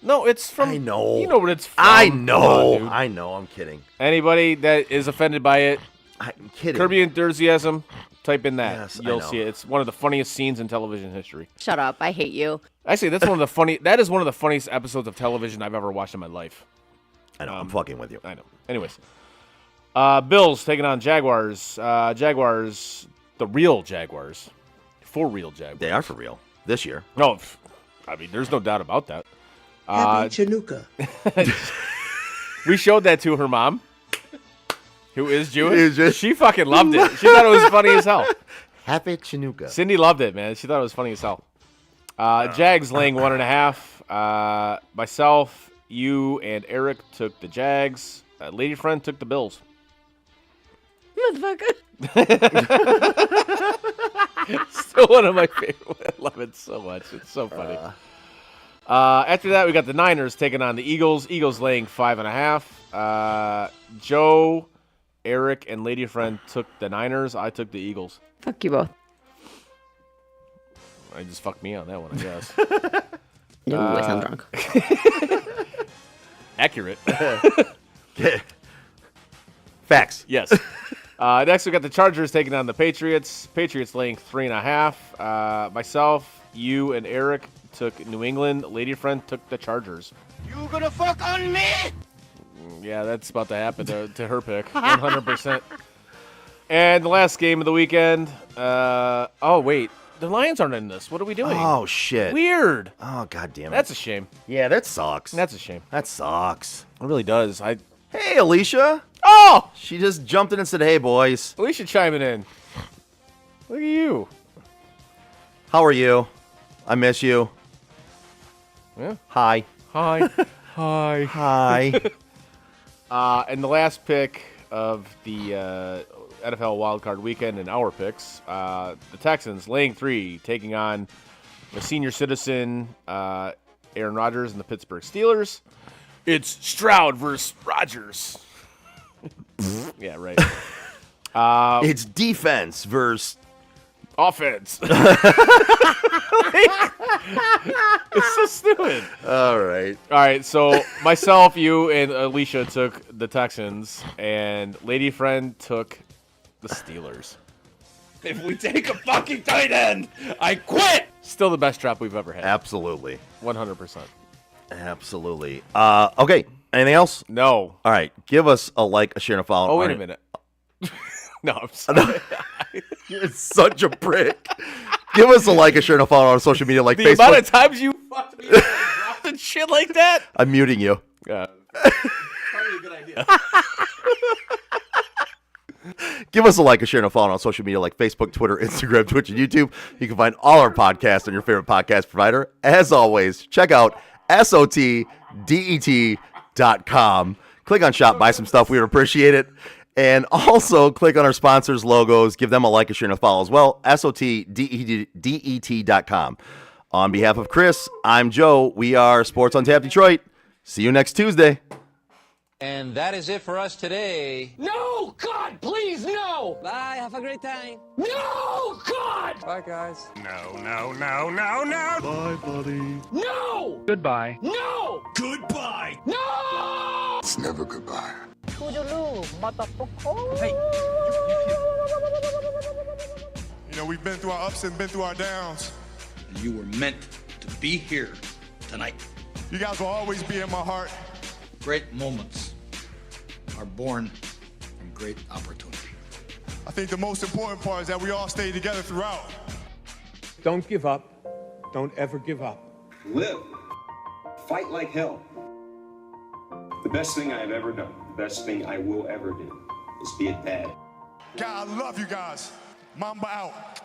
S7: No, it's from.
S8: I know.
S7: You know what it's from.
S8: I know.
S7: Come on,
S8: I know. I'm kidding.
S7: Anybody that is offended by it,
S8: I'm kidding.
S7: Curb Your Enthusiasm. Type in that.
S8: Yes, I
S7: You'll
S8: know.
S7: see it. It's one of the funniest scenes in television history.
S1: Shut up. I hate you.
S7: Actually, that's one of the funny. That is one of the funniest episodes of television I've ever watched in my life.
S8: I know. I'm fucking with you.
S7: I know. Anyways, Bills taking on Jaguars. Jaguars, the real Jaguars, for real Jaguars.
S8: They are for real this year.
S7: No, I mean, there's no doubt about that.
S9: Chinooka.
S7: We showed that to her mom, who is Jewish.
S8: Is it?
S7: She fucking loved it. She thought it was funny as hell.
S8: Happy Chinooka.
S7: Cindy loved it, man. She thought it was funny as hell. Jags laying 1.5. Myself, you, and Eric took the Jags. Lady Friend took the Bills.
S1: Motherfucker.
S7: Still one of my favorite. I love it so much. It's so funny. After that, we got the Niners taking on the Eagles. Eagles laying 5.5. Joe, Eric, and Lady Friend took the Niners. I took the Eagles.
S1: Fuck you both.
S7: I just fucked me on that one, I guess.
S1: No, I sound drunk.
S7: Accurate.
S8: Facts.
S7: Yes. Next, we got the Chargers taking on the Patriots. Patriots laying 3.5. Myself, you, and Eric took New England. Lady Friend took the Chargers.
S4: You gonna fuck on me?
S7: Yeah, that's about to happen to her pick. 100%. And the last game of the weekend. Oh, wait. The Lions aren't in this. What are we doing?
S8: Oh, shit.
S7: Weird.
S8: Oh, God damn it.
S7: That's a shame.
S8: Yeah, that sucks.
S7: That's a shame.
S8: That sucks.
S7: It really does.
S8: Hey, Alicia.
S7: Oh!
S8: She just jumped in and said, hey, boys.
S7: Alicia chiming in. Look at you.
S8: How are you? I miss you.
S7: Yeah.
S8: Hi.
S7: Hi. Hi.
S8: Hi.
S7: And the last pick of the NFL wildcard weekend in our picks, the Texans laying 3, taking on the senior citizen Aaron Rodgers and the Pittsburgh Steelers. It's Stroud versus Rodgers. Yeah, right.
S8: It's defense versus
S7: offense. It's so stupid.
S8: All right.
S7: All right, so myself, you, and Alicia took the Texans, and Lady Friend took the Steelers.
S4: If we take a fucking tight end, I quit!
S7: Still the best drop we've ever had.
S8: Absolutely.
S7: 100%.
S8: Absolutely. Okay. Anything else?
S7: No.
S8: All right. Give us a like, a share, and a follow.
S7: Oh, wait a minute. No, I'm sorry.
S8: You're such a prick. Give us a like, a share, and a follow on social media like
S7: The
S8: Facebook.
S7: amount of times you fucked me up and shit like that?
S8: I'm muting you.
S7: Probably a good idea.
S8: Give us a like, a share, and a follow on social media like Facebook, Twitter, Instagram, Twitch, and YouTube. You can find all our podcasts on your favorite podcast provider. As always, check out SOTDET.com. Click on shop, buy some stuff. We would appreciate it. And also click on our sponsors' logos. Give them a like, a share, and a follow as well. SOTDET.com. On behalf of Chris, I'm Joe. We are Sports on Tap Detroit. See you next Tuesday.
S10: And that is it for us today.
S2: No! God, please, no!
S10: Bye, have a great time.
S2: No! God!
S10: Bye, guys.
S4: No. Bye, buddy.
S2: No!
S3: Goodbye.
S2: No!
S5: Goodbye.
S2: No!
S5: It's never goodbye.
S4: Hey,
S5: You know, we've been through our ups and been through our downs.
S4: you were meant to be here tonight.
S5: You guys will always be in my heart.
S4: Great moments are born from great opportunity.
S5: I think the most important part is that we all stay together throughout.
S9: Don't give up. Don't ever give up.
S11: Live. Fight like hell. The best thing I have ever done, the best thing I will ever do, is be a dad.
S5: God, I love you guys. Mamba out.